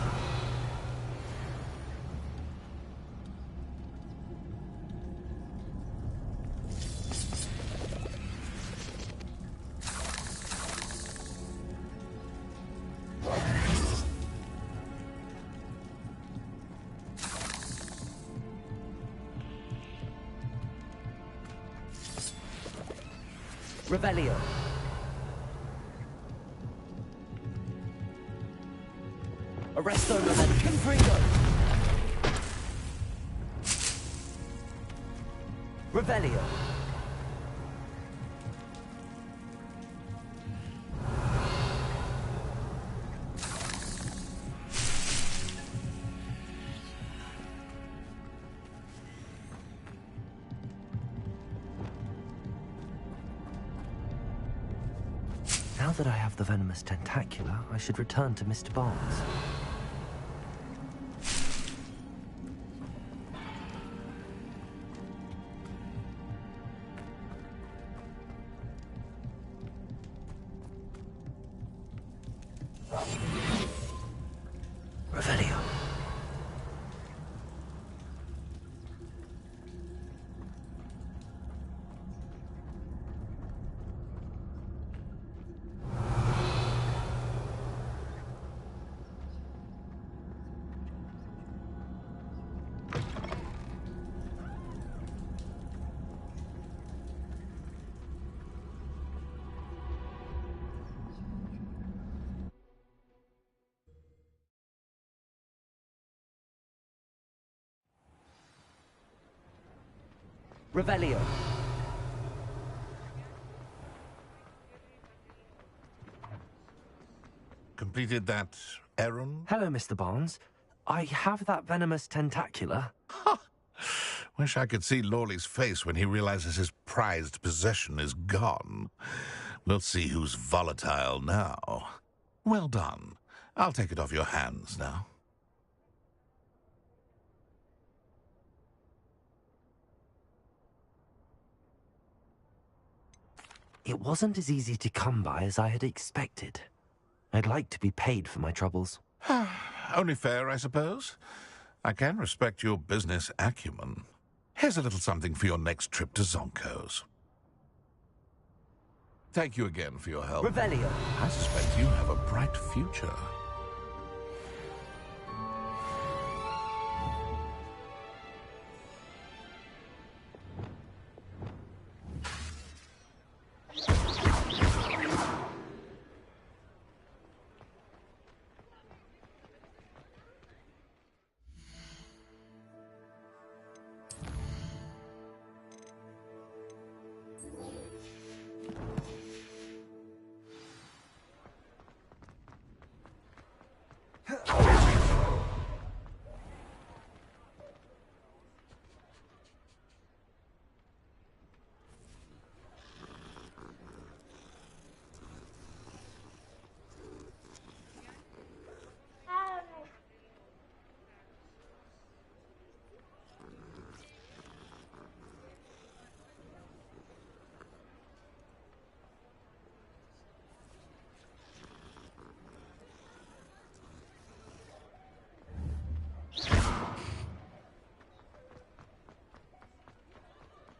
Revelio. Arresto Momentum. Confringo. Revelio. Now that I have the venomous tentacula, I should return to Mr. Barnes. Revelio. Revelio. Completed that errand? Hello, Mr. Barnes. I have that venomous tentacula. Wish I could see Lawley's face when he realizes his prized possession is gone. We'll see who's volatile now. Well done. I'll take it off your hands now. It wasn't as easy to come by as I had expected. I'd like to be paid for my troubles. Only fair, I suppose. I can respect your business acumen. Here's a little something for your next trip to Zonko's. Thank you again for your help. Revelio. I suspect you have a bright future.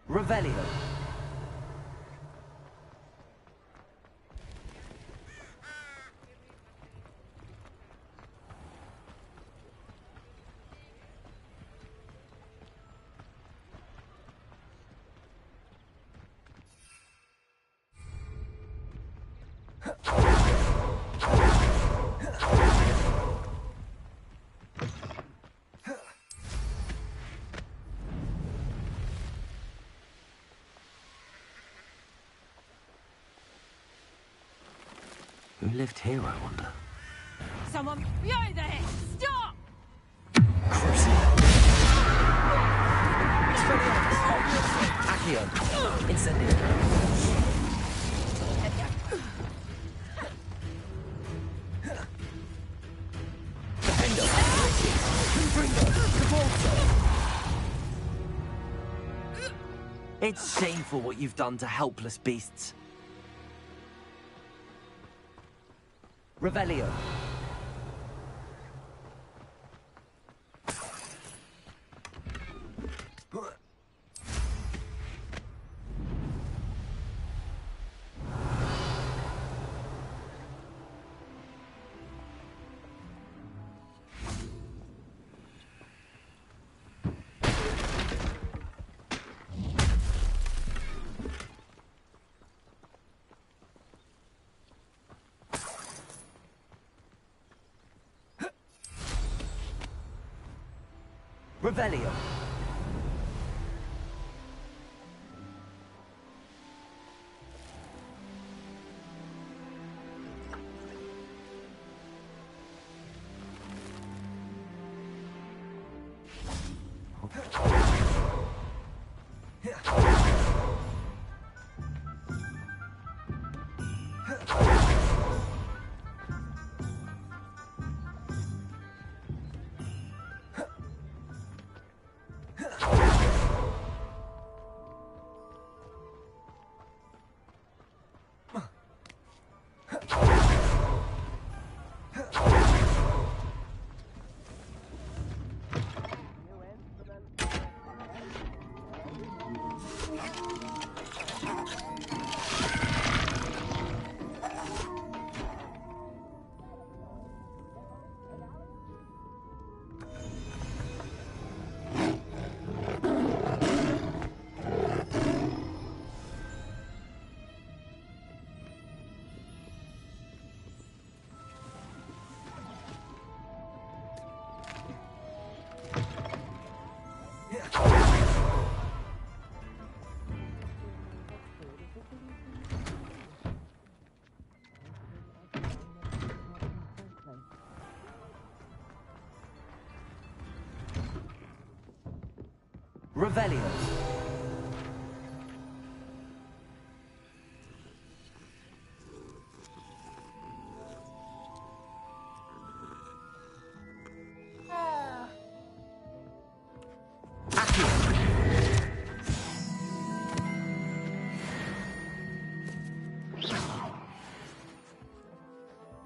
Revelio. Who lived here, I wonder? Someone behind the head! Stop! Accio! Incendio! Defendo! Confringo! Cavolto! It's shameful what you've done to helpless beasts. Revelio. Revelio. Revelio.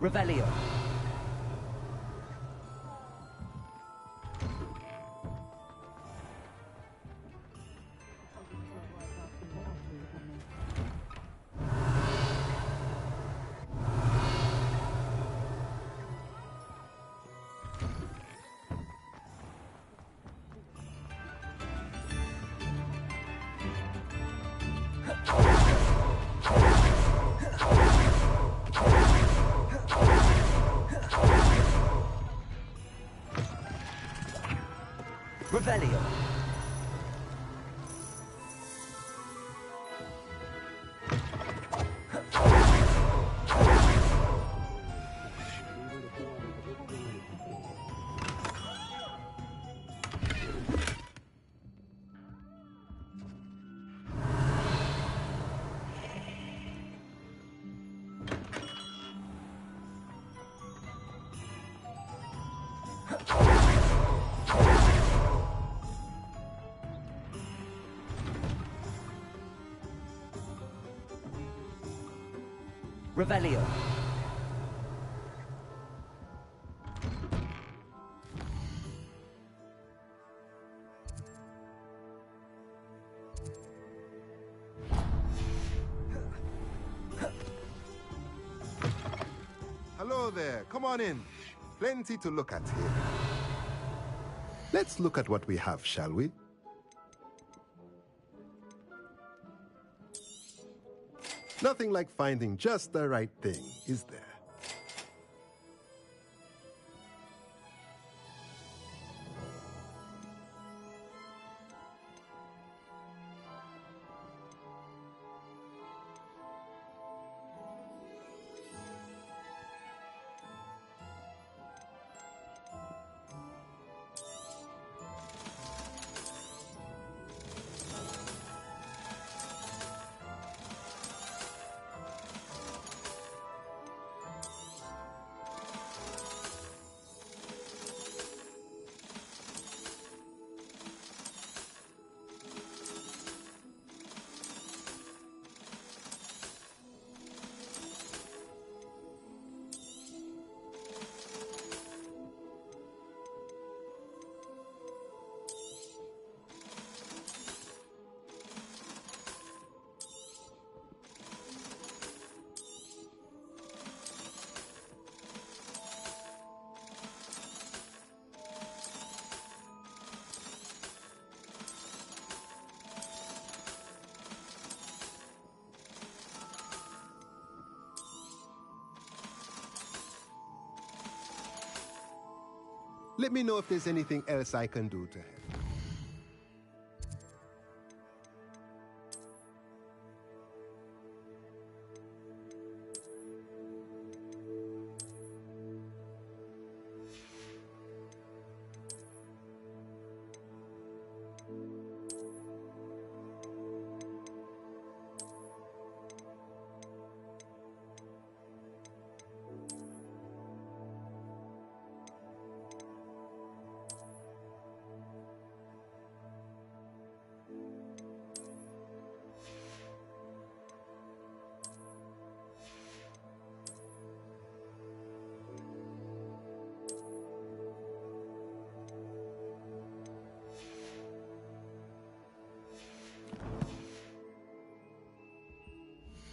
Revelio. Revelio. Revelio. Hello there. Come on in. Plenty to look at here. Let's look at what we have, shall we? Nothing like finding just the right thing, is there? Let me know if there's anything else I can do to help.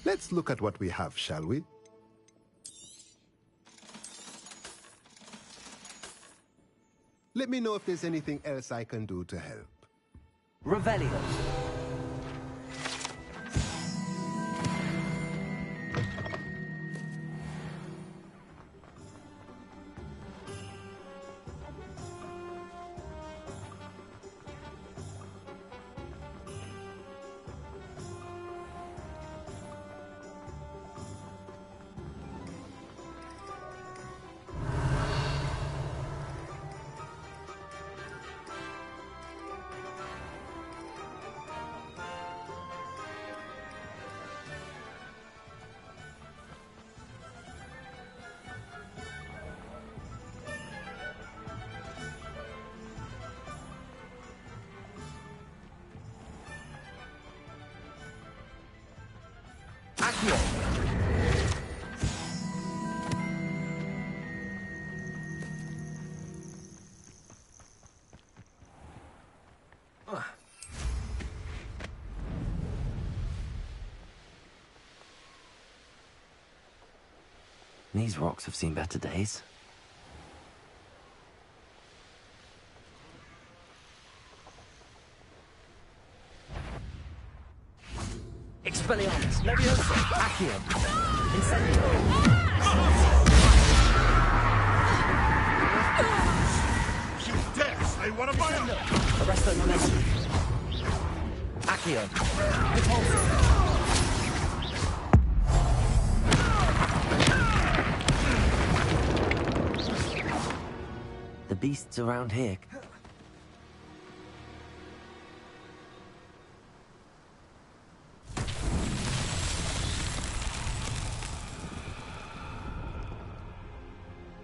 Let's look at what we have, shall we? Let me know if there's anything else I can do to help. Revelio. These rocks have seen better days. Expelliarmus, Leviosa, Accio, Incendio. You dare say one of my own! Arresto Momentum. Accio, Repulsor. The beasts around here.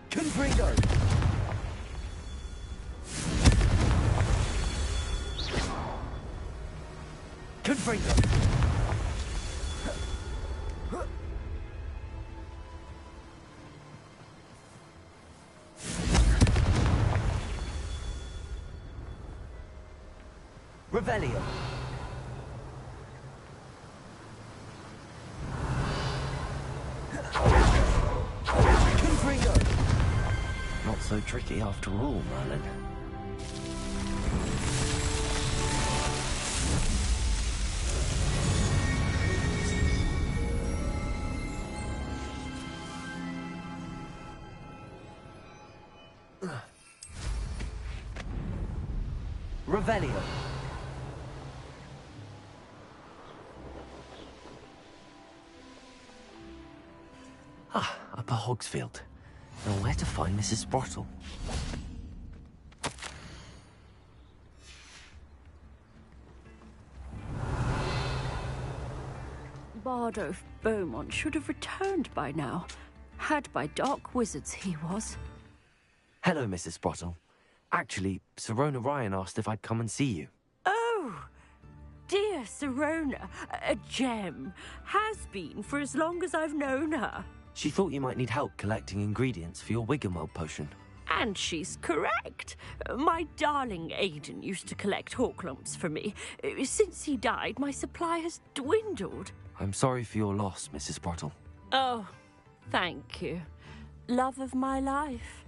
Confringo! Confringo! Revelio. Confringo! Not so tricky after all, Merlin. Revelio. Upper Hogsfield. Now where to find Mrs. Sprottle? Bardolph Beaumont should have returned by now. Had by dark wizards he was. Hello, Mrs. Sprottle. Actually, Sirona Ryan asked if I'd come and see you. Oh, dear Sirona, a gem. Has been for as long as I've known her. She thought you might need help collecting ingredients for your Wiggenweld potion. And she's correct. My darling Aidan used to collect hawk lumps for me. Since he died, my supply has dwindled. I'm sorry for your loss, Mrs. Sprottle. Oh, thank you. Love of my life.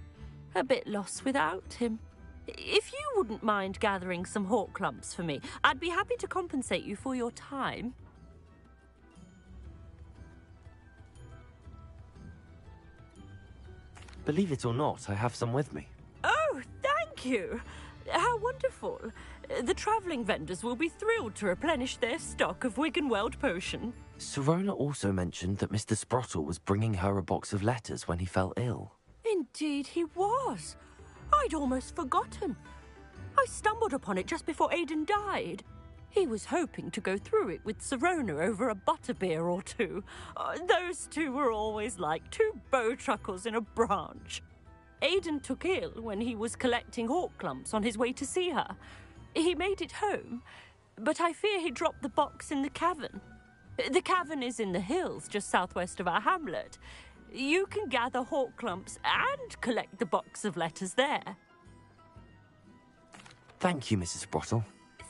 A bit lost without him. If you wouldn't mind gathering some hawk lumps for me, I'd be happy to compensate you for your time. Believe it or not, I have some with me. Oh, Thank you. How wonderful. The travelling vendors will be thrilled to replenish their stock of Wiggenweld potion. Sirona also mentioned that Mr. Sprottle was bringing her a box of letters when he fell ill. Indeed he was. I'd almost forgotten. I stumbled upon it just before Aidan died. He was hoping to go through it with Sirona over a butterbeer or two. Those two were always like two bowtruckles in a branch. Aidan took ill when he was collecting hawk clumps on his way to see her. He made it home, but I fear he dropped the box in the cavern. The cavern is in the hills just southwest of our hamlet. You can gather hawk clumps and collect the box of letters there. Thank you, Mrs. Sprottle.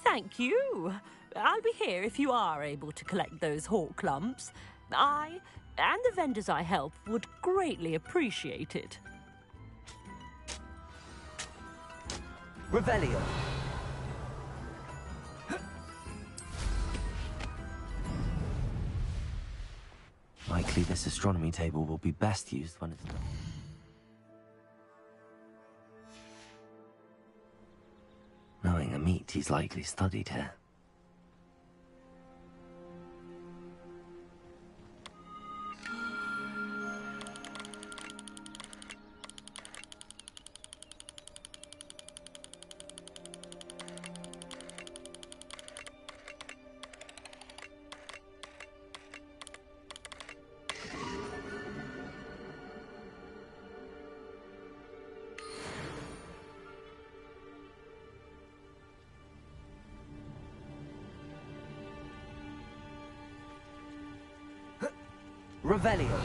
Thank you. I'll be here if you are able to collect those hawk clumps. I and the vendors I help would greatly appreciate it. Revelio. Likely this astronomy table will be best used when it's done. Knowing Amit, he's likely studied here. Revelio.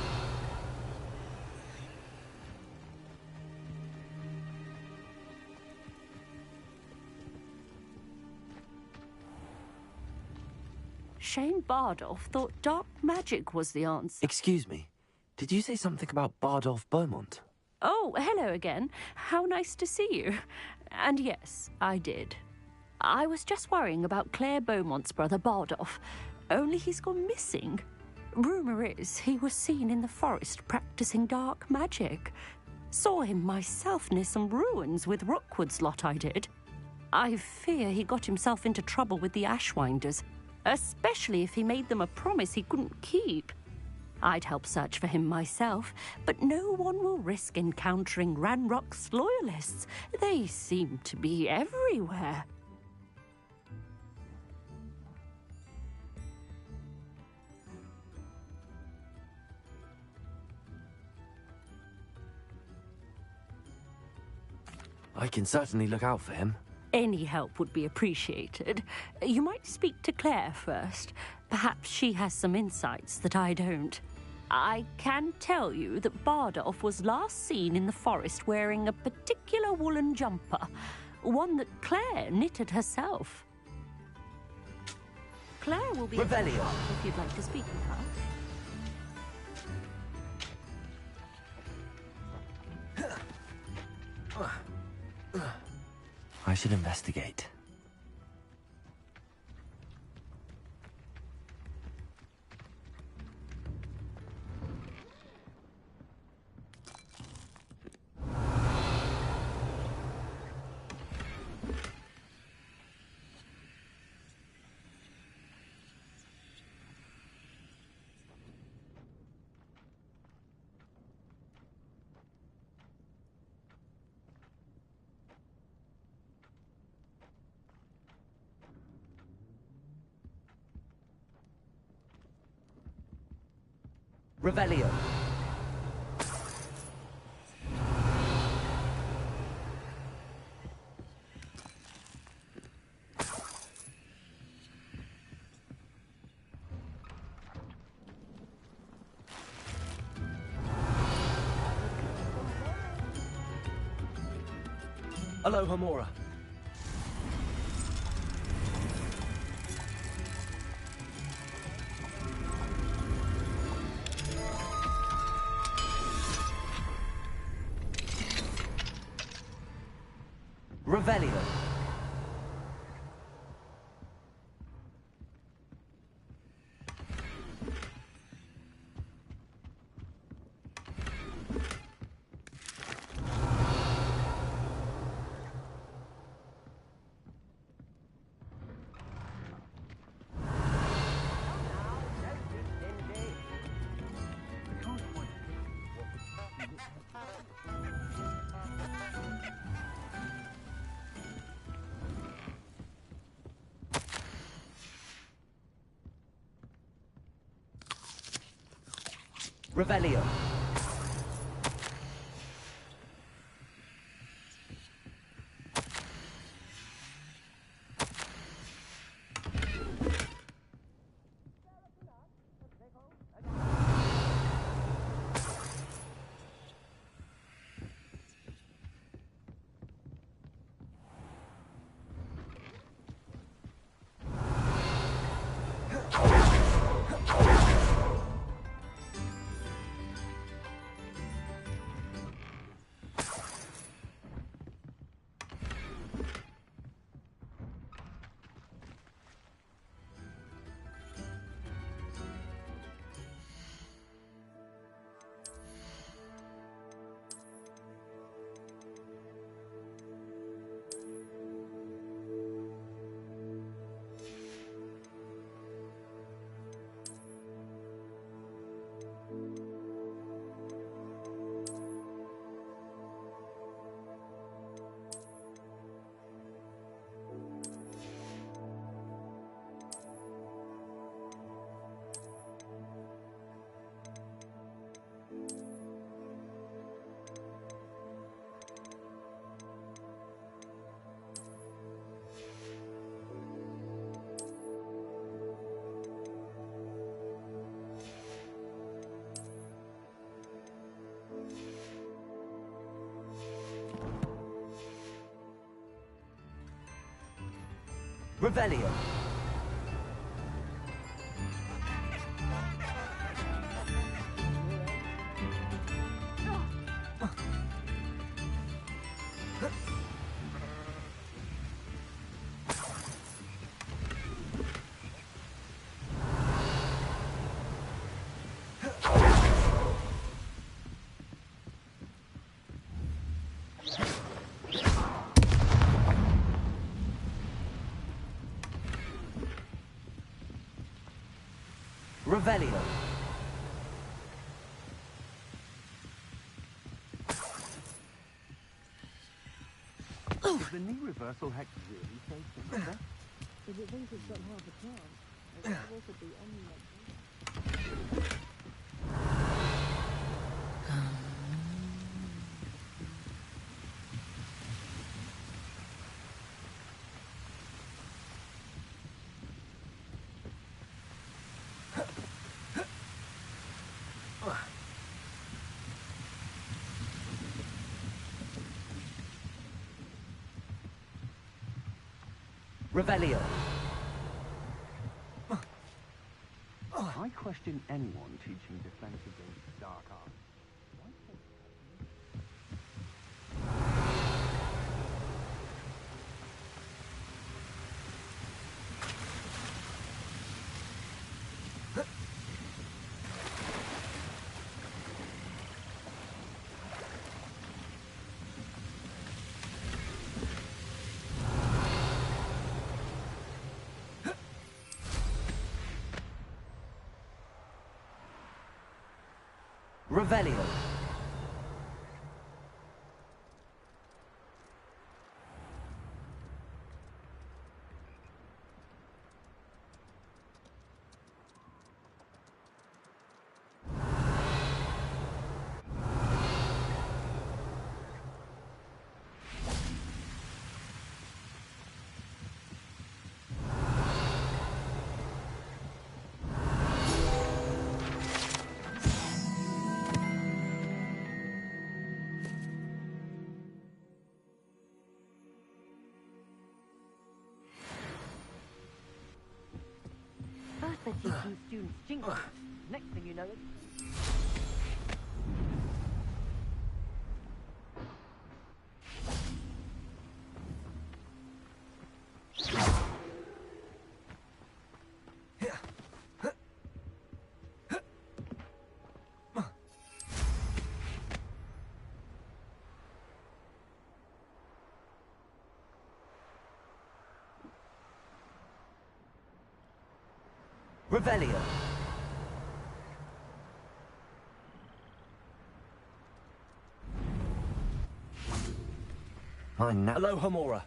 Shane Bardolph thought dark magic was the answer. Excuse me. Did you say something about Bardolph Beaumont? Oh, hello again. How nice to see you. And yes, I did. I was just worrying about Claire Beaumont's brother Bardolph. Only he's gone missing. Rumour is he was seen in the forest practicing dark magic. Saw him myself near some ruins with Rookwood's lot I did. I fear he got himself into trouble with the Ashwinders, especially if he made them a promise he couldn't keep. I'd help search for him myself, but no one will risk encountering Ranrock's loyalists. They seem to be everywhere. I can certainly look out for him. Any help would be appreciated. You might speak to Claire first. Perhaps she has some insights that I don't. I can tell you that Bardolph was last seen in the forest wearing a particular woolen jumper, one that Claire knitted herself. Claire will be Revelio. if you'd like to speak with her. I should investigate. Revelio. Aloha Mora. Revelio. Revelio. Revelio. Revelio. Is the knee reversal hex really so simple? If it thinks it's got half a chance, it could also be unlucky. Revelio. I question anyone teaching defense against dark arts. Revelio. First they're teaching students jingle. Next thing you know it... Revelio. Hello, Hamora.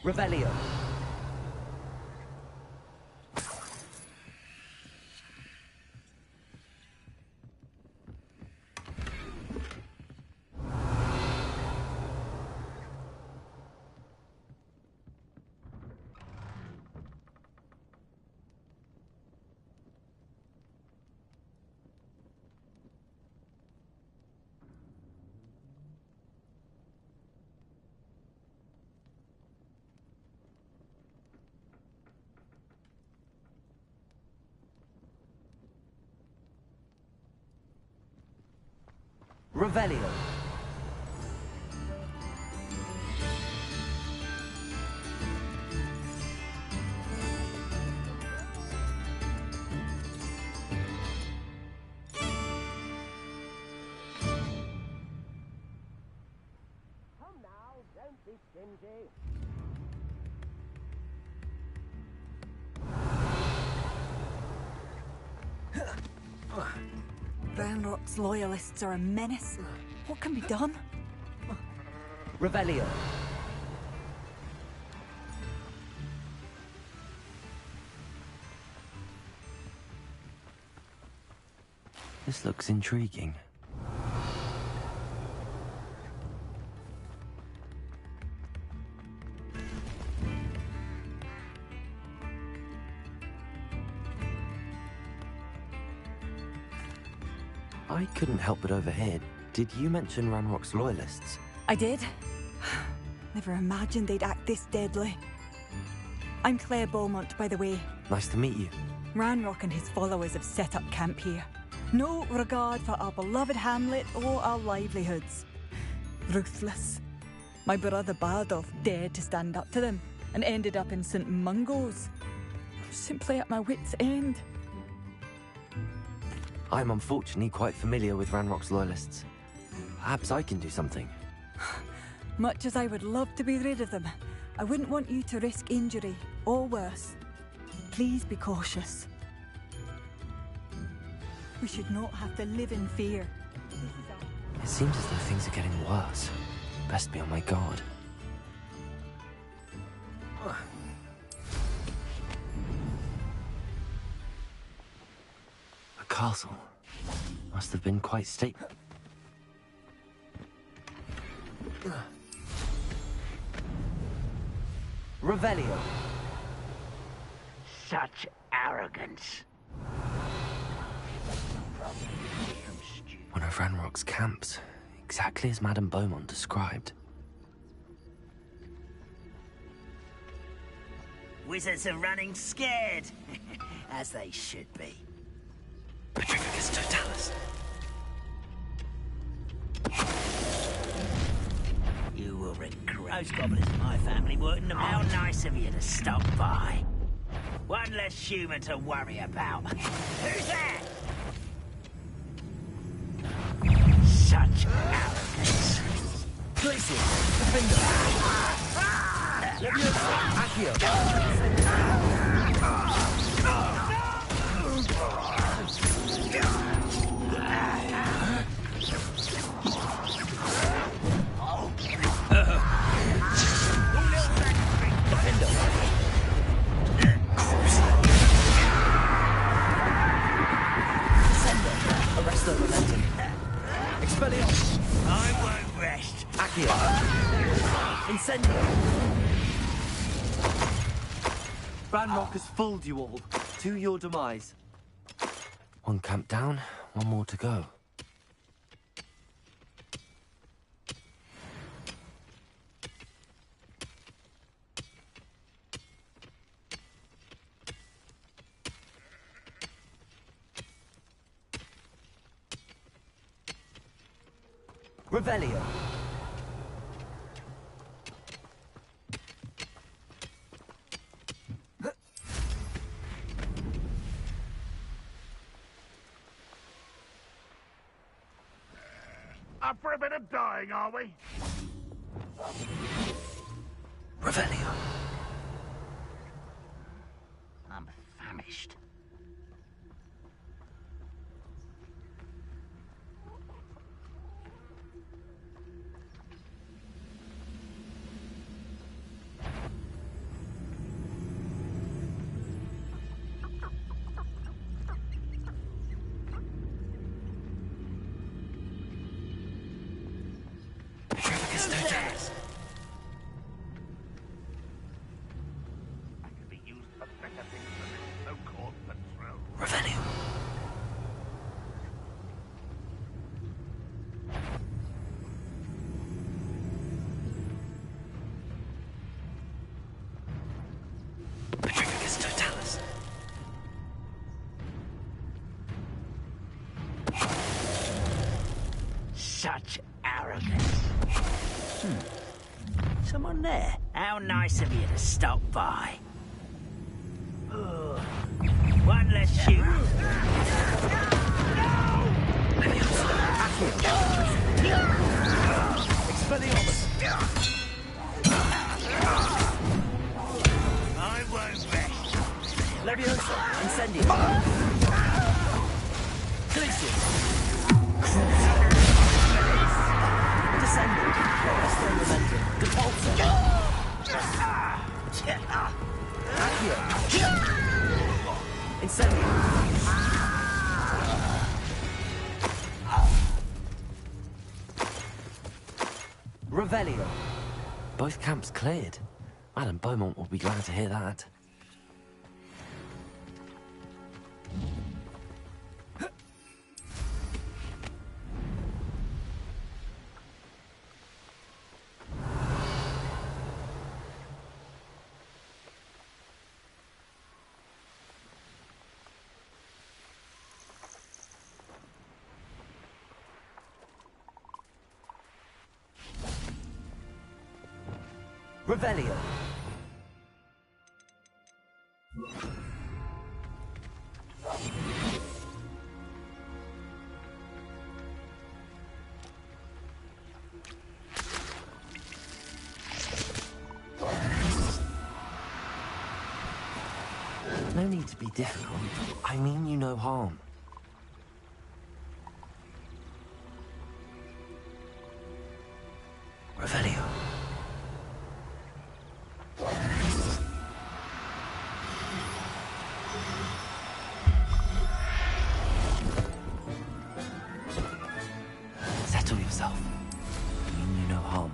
Revelio. Revelio. Come now, don't be stingy. Ranrock's loyalists are a menace. What can be done? Revelio. This looks intriguing. I couldn't help but overhear. Did you mention Ranrock's loyalists? I did. Never imagined they'd act this deadly. I'm Claire Beaumont, by the way. Nice to meet you. Ranrock and his followers have set up camp here. No regard for our beloved hamlet or our livelihoods. Ruthless. My brother Bardolph dared to stand up to them and ended up in St. Mungo's. Simply at my wit's end. I'm unfortunately quite familiar with Ranrock's loyalists. Perhaps I can do something. Much as I would love to be rid of them, I wouldn't want you to risk injury, or worse. Please be cautious. We should not have to live in fear. It seems as though things are getting worse. Best be on my guard. A castle. Must have been quite stately. Revelio. Such arrogance. One of Ranrock's camps, exactly as Madame Beaumont described. Wizards are running scared, as they should be. Petrificus Totalis. You will regret. Those goblins in my family weren't them. How nice of you to stop by. One less human to worry about. Who's that? Such arrogance. Glacier, Defender. Accio. Expelliarmus. I won't rest. Accio. Incendio. Ranrock has fooled you all. To your demise. One camp down, one more to go. Revelio. Up for a bit of dying, are we? Revelio. vanished. Such arrogance. Someone there? How nice of you to stop by. One less shoot. Expelliarmus! I won't rest. Leviosa! Incendio! Glacius! Descendant! Astro Momentum! Depulsor! Accio! Incendio! Revelio! Both camps cleared. Madame Beaumont will be glad to hear that. Revelio! No need to be difficult. I mean you no harm. Revelio. Settle yourself. I mean you no harm.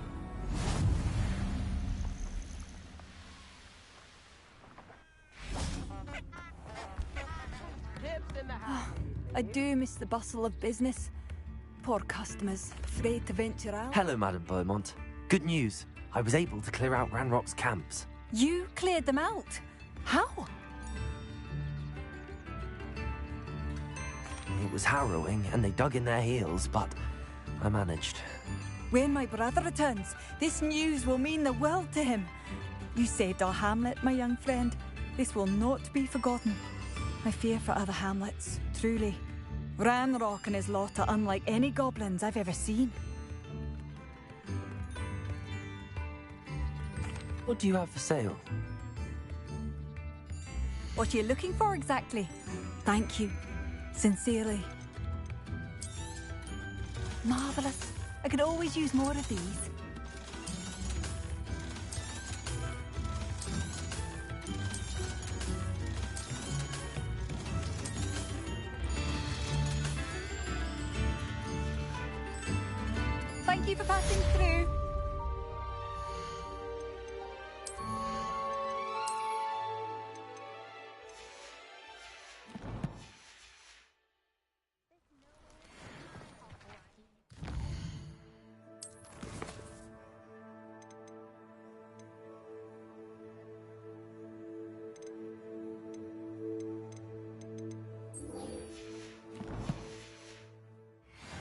I do miss the bustle of business. Poor customers, afraid to venture out. Hello, Madame Beaumont. Good news. I was able to clear out Ranrock's camps. You cleared them out? How? It was harrowing, and they dug in their heels, but I managed. When my brother returns, this news will mean the world to him. You saved our hamlet, my young friend. This will not be forgotten. I fear for other hamlets, truly. Ranrock and his lot are unlike any goblins I've ever seen. What do you have for sale? What are you looking for exactly? Thank you. Sincerely. Marvellous. I could always use more of these. Thank you for passing through.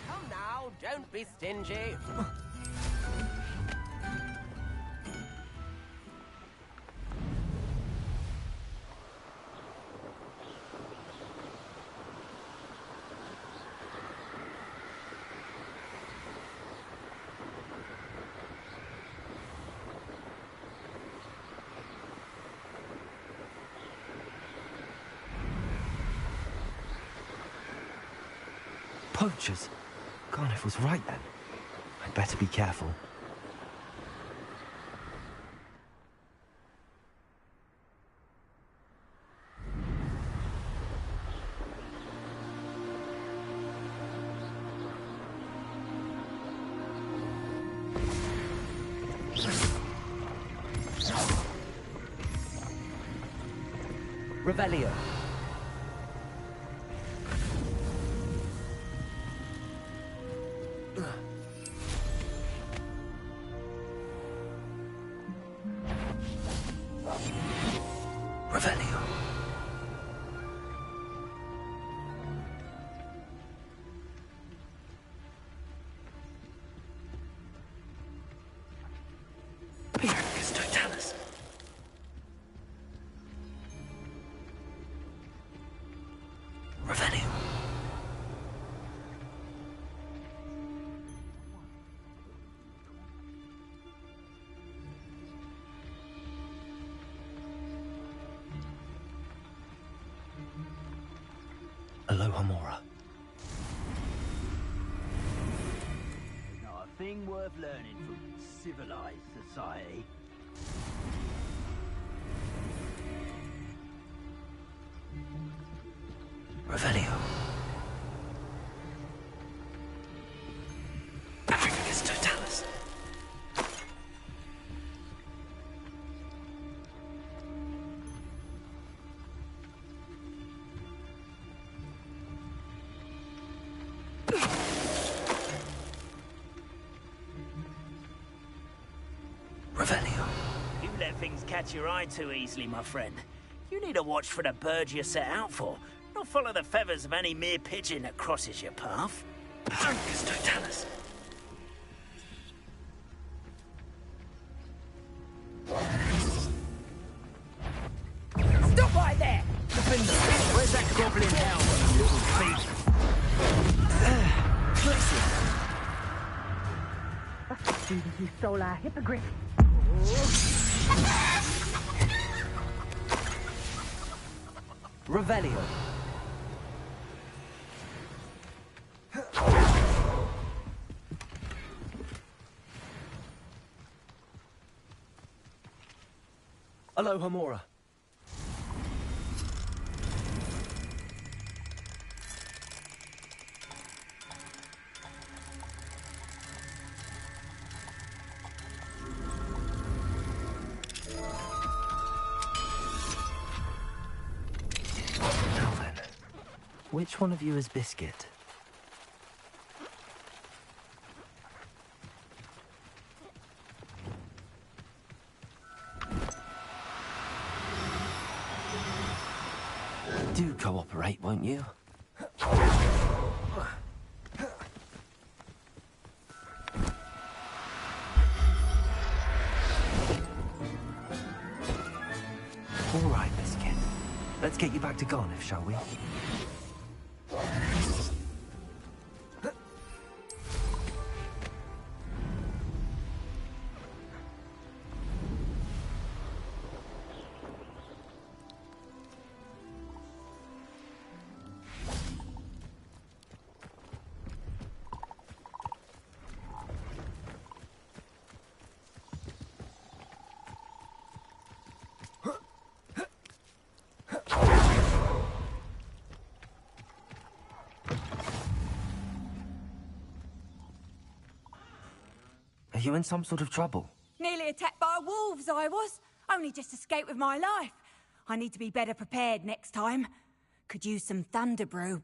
Come now, don't be stingy. Poachers? Garniff was right then. I'd better be careful. Revelio. Revelio. Pyrrhus totalis. Revelio. Aloha Mora. Not a thing worth learning from civilized society. Revelio. Pyrrhus totalis. Revelio. You let things catch your eye too easily, my friend. You need to watch for the birds you're set out for, not follow the feathers of any mere pigeon that crosses your path. Pyrrhus totalis. Stop right there! Defender, where's that goblin helmet, you little thief? Student who stole our hippogriff. Revelio. Aloha Mora. Now then, which one of you is Biscuit? Do cooperate, won't you? All right, Biscuit. Let's get you back to Garniff, shall we? Are you in some sort of trouble? Nearly attacked by wolves, I was. Only just escaped with my life. I need to be better prepared next time. Could use some thunder brew.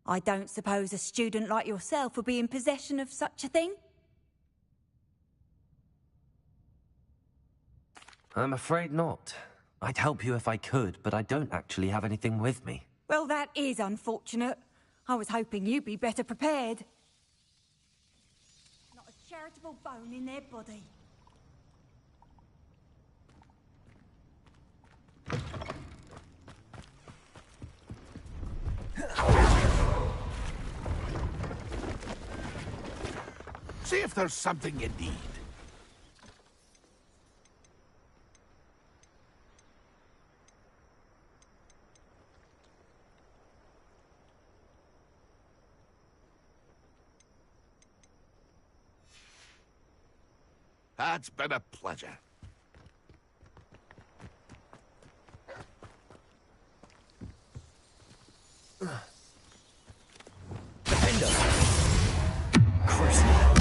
I don't suppose a student like yourself would be in possession of such a thing? I'm afraid not. I'd help you if I could, but I don't actually have anything with me. Well, that is unfortunate. I was hoping you'd be better prepared. Not a charitable bone in their body. See if there's something you need. It's been a pleasure. Defender! Crucible!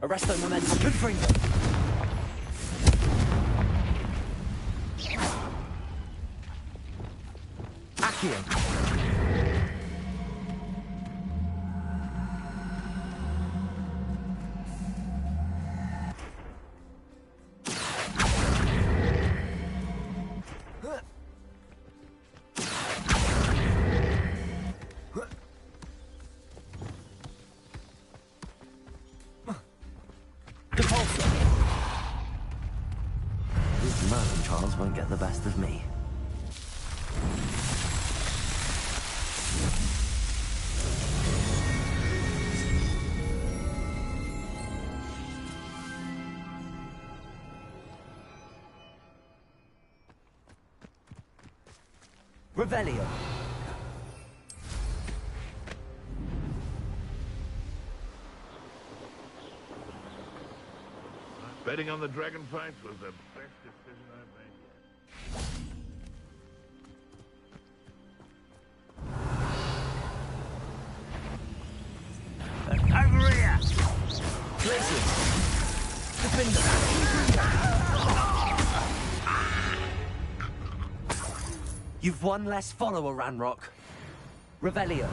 Arresto momentum. Good for him. Accio. These mountain trials won't get the best of me. Revelio. Betting on the dragon fight was the best decision I've made yet. Over here! Glaciers. Defender. You've one less follower, Ranrock. Revelio.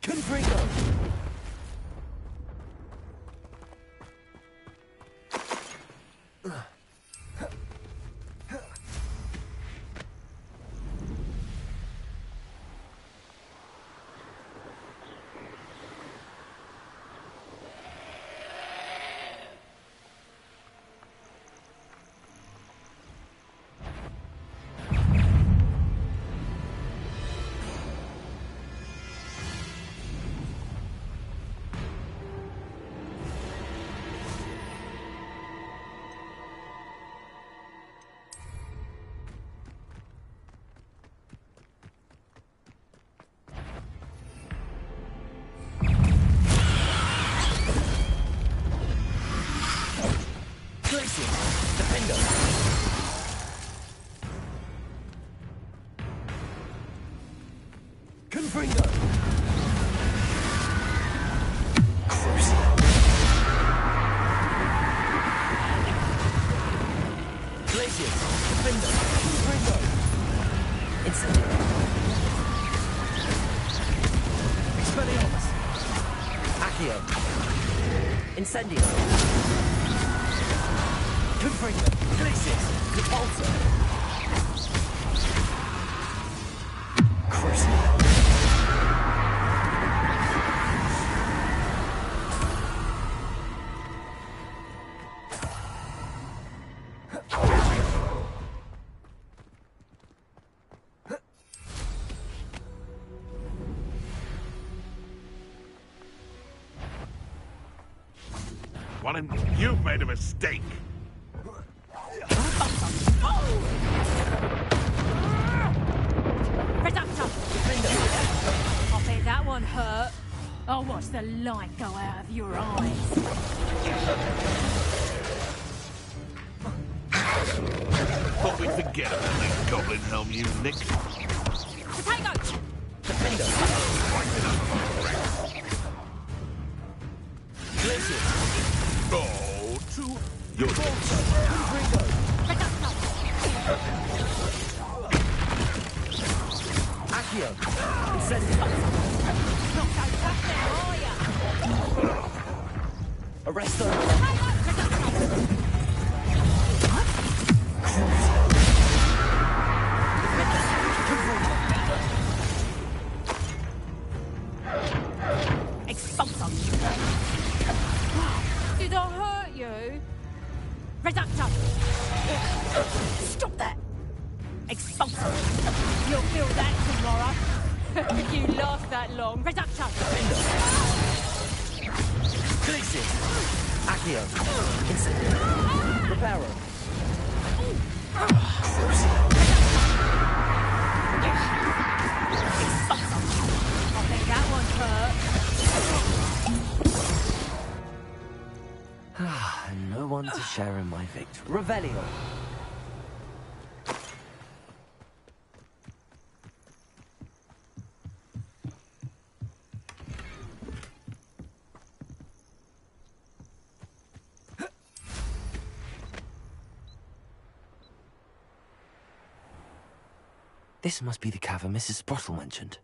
Confringo. Defender. Confringo. Glaciers. Defender. Confringo. Incendio. Expelliarmus. Accio. Incendio. Confringo. Glaciers. Repulsor. Crucible. You've made a mistake. Reductor! I bet that one hurt. I'll watch the light go out of your eyes. Thought we'd forget about that goblin helm you nicked. Potato! Defender. Glaciers. Oh, to your Confringo. Accio. Incendio. Arresto. Expulsor. You'll feel that tomorrow. If you last that long. Reduction. Glitzy. Accio. Instant. Reparo. I think that one hurt. And no one to share in my victory. Revelio. This must be the cavern Mrs. Sprottle mentioned.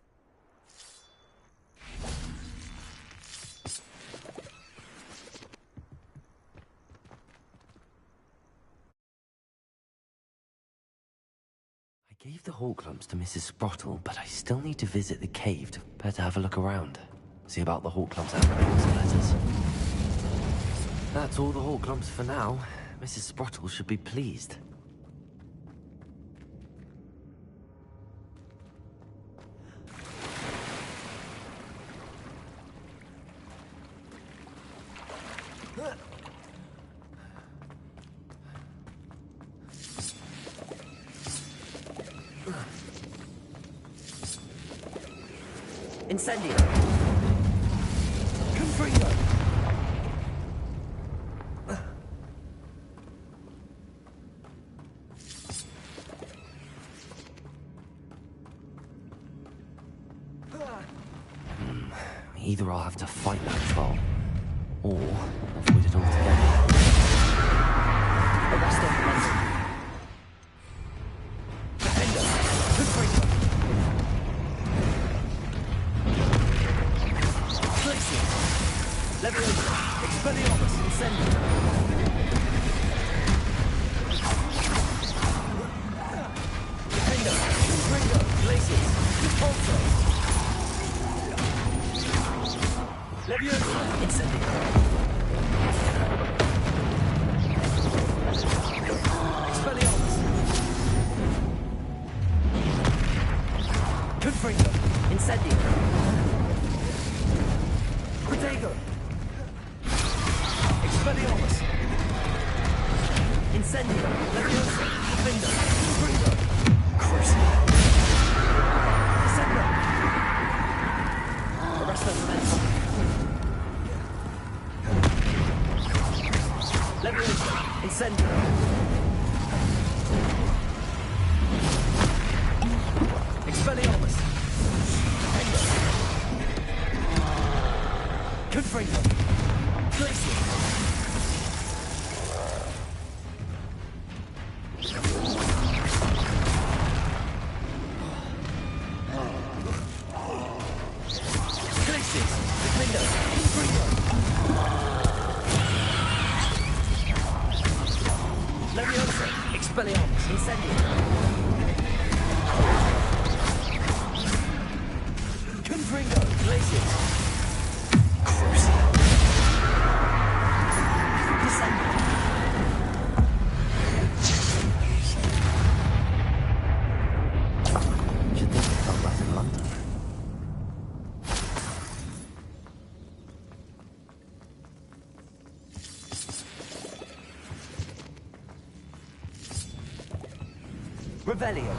I gave the hawk lumps to Mrs. Sprottle, but I still need to visit the cave to prepare to have a look around. See about the hawk lumps and the letters. That's all the hawk lumps for now. Mrs. Sprottle should be pleased. Incendio. Confringo. Either I'll have to fight that troll, or avoid it altogether. Arresto Momentum. Defender. Confringo. Glacier. Leviosa. Expelliarmus. Incendio. Defender. Confringo. Glaciers. Repulsor. Leviosa. Incendio. Expelliarmus. Confringo. Incendio. Protego. Expelliarmus. Incendio. Leviosa. Defender. Confringo. Crucible. Descendo. Arresto Momentum. Leviosa. Incendio. Expelliarmus. Confringo. Glacier. Glaciers. Defender. Confringo. Leviosa. Expelliarmus. Incendio. Confringo. Glaciers. Should think they felt that in London. Revelio.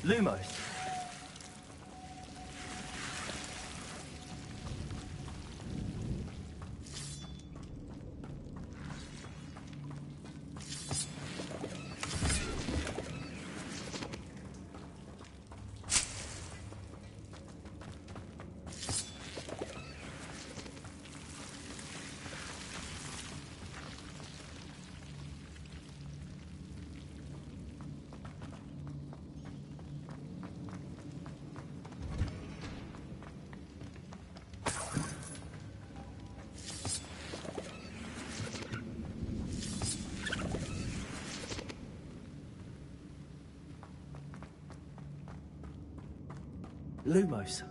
Lumos. Lumos.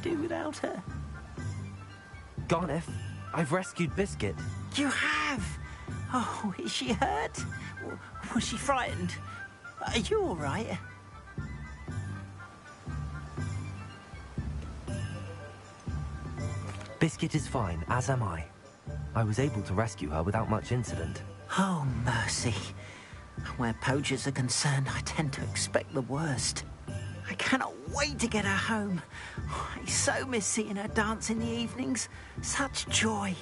do without her? Garneth, I've rescued Biscuit. You have? Oh, is she hurt? Was she frightened? Are you all right? Biscuit is fine, as am I. I was able to rescue her without much incident. Oh, mercy. Where poachers are concerned, I tend to expect the worst. I cannot wait to get her home. I so miss seeing her dance in the evenings. Such joy.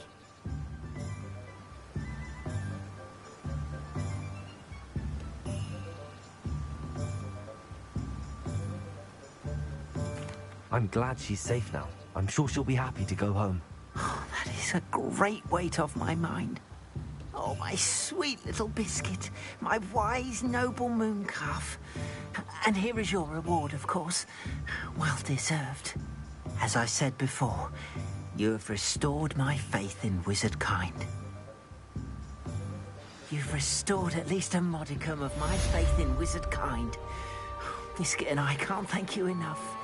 I'm glad she's safe now. I'm sure she'll be happy to go home. Oh, that is a great weight off my mind. Oh, my sweet little Biscuit, my wise, noble mooncalf. And here is your reward, of course. Well deserved. As I said before, you have restored my faith in wizard kind. You've restored at least a modicum of my faith in wizard kind. Biscuit and I can't thank you enough.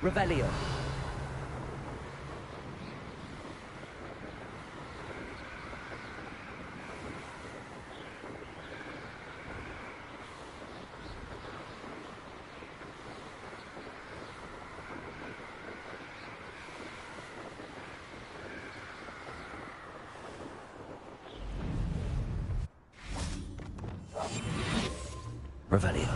Revelio. Revelio.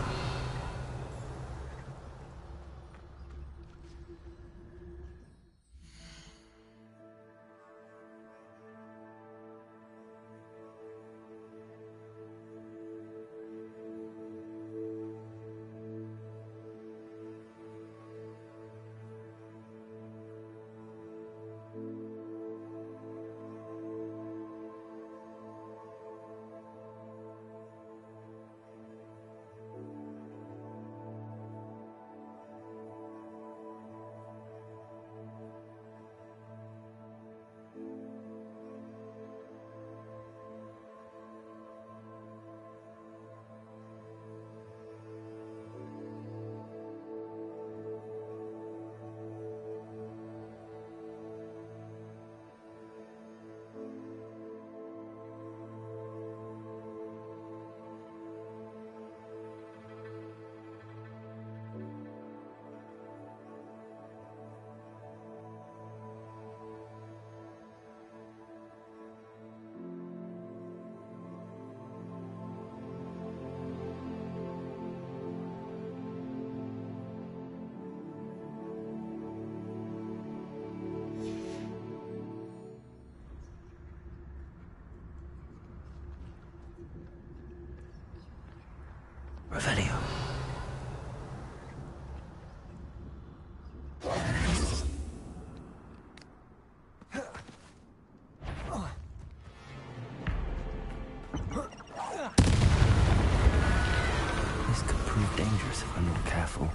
prove dangerous if I'm not careful.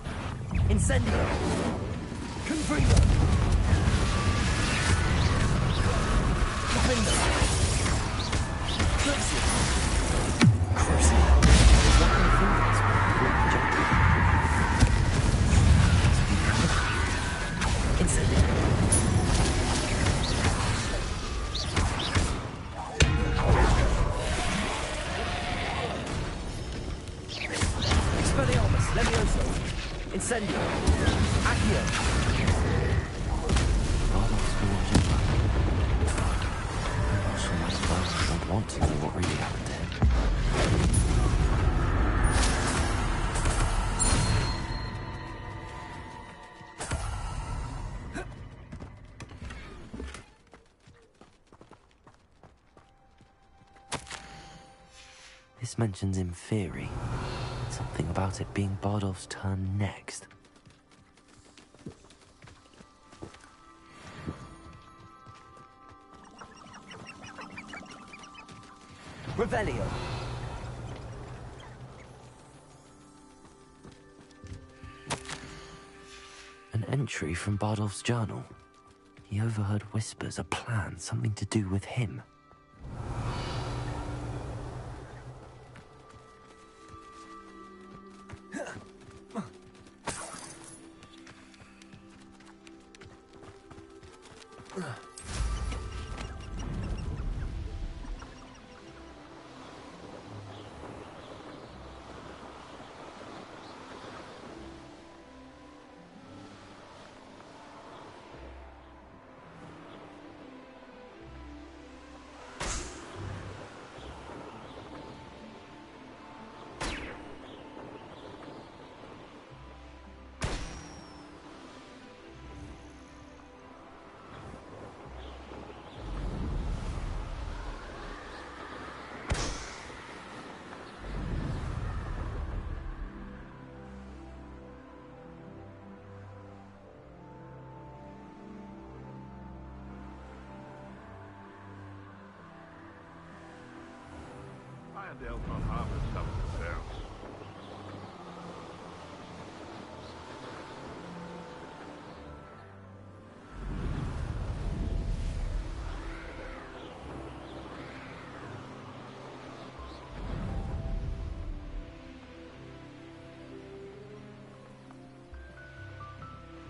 Incendio! Confringo! Defender! Glacius! Crucible! What can I think of this one? Incendio! Expelliarmus! Levioso! Incendio! Accio! Bardolph's gorgeous. I'm not sure my father don't want to know what really happened to him. This mentions in theory. Something about it being Bardolph's turn next. Revelio! An entry from Bardolph's journal. He overheard whispers, a plan, something to do with him. I had the help of harvest.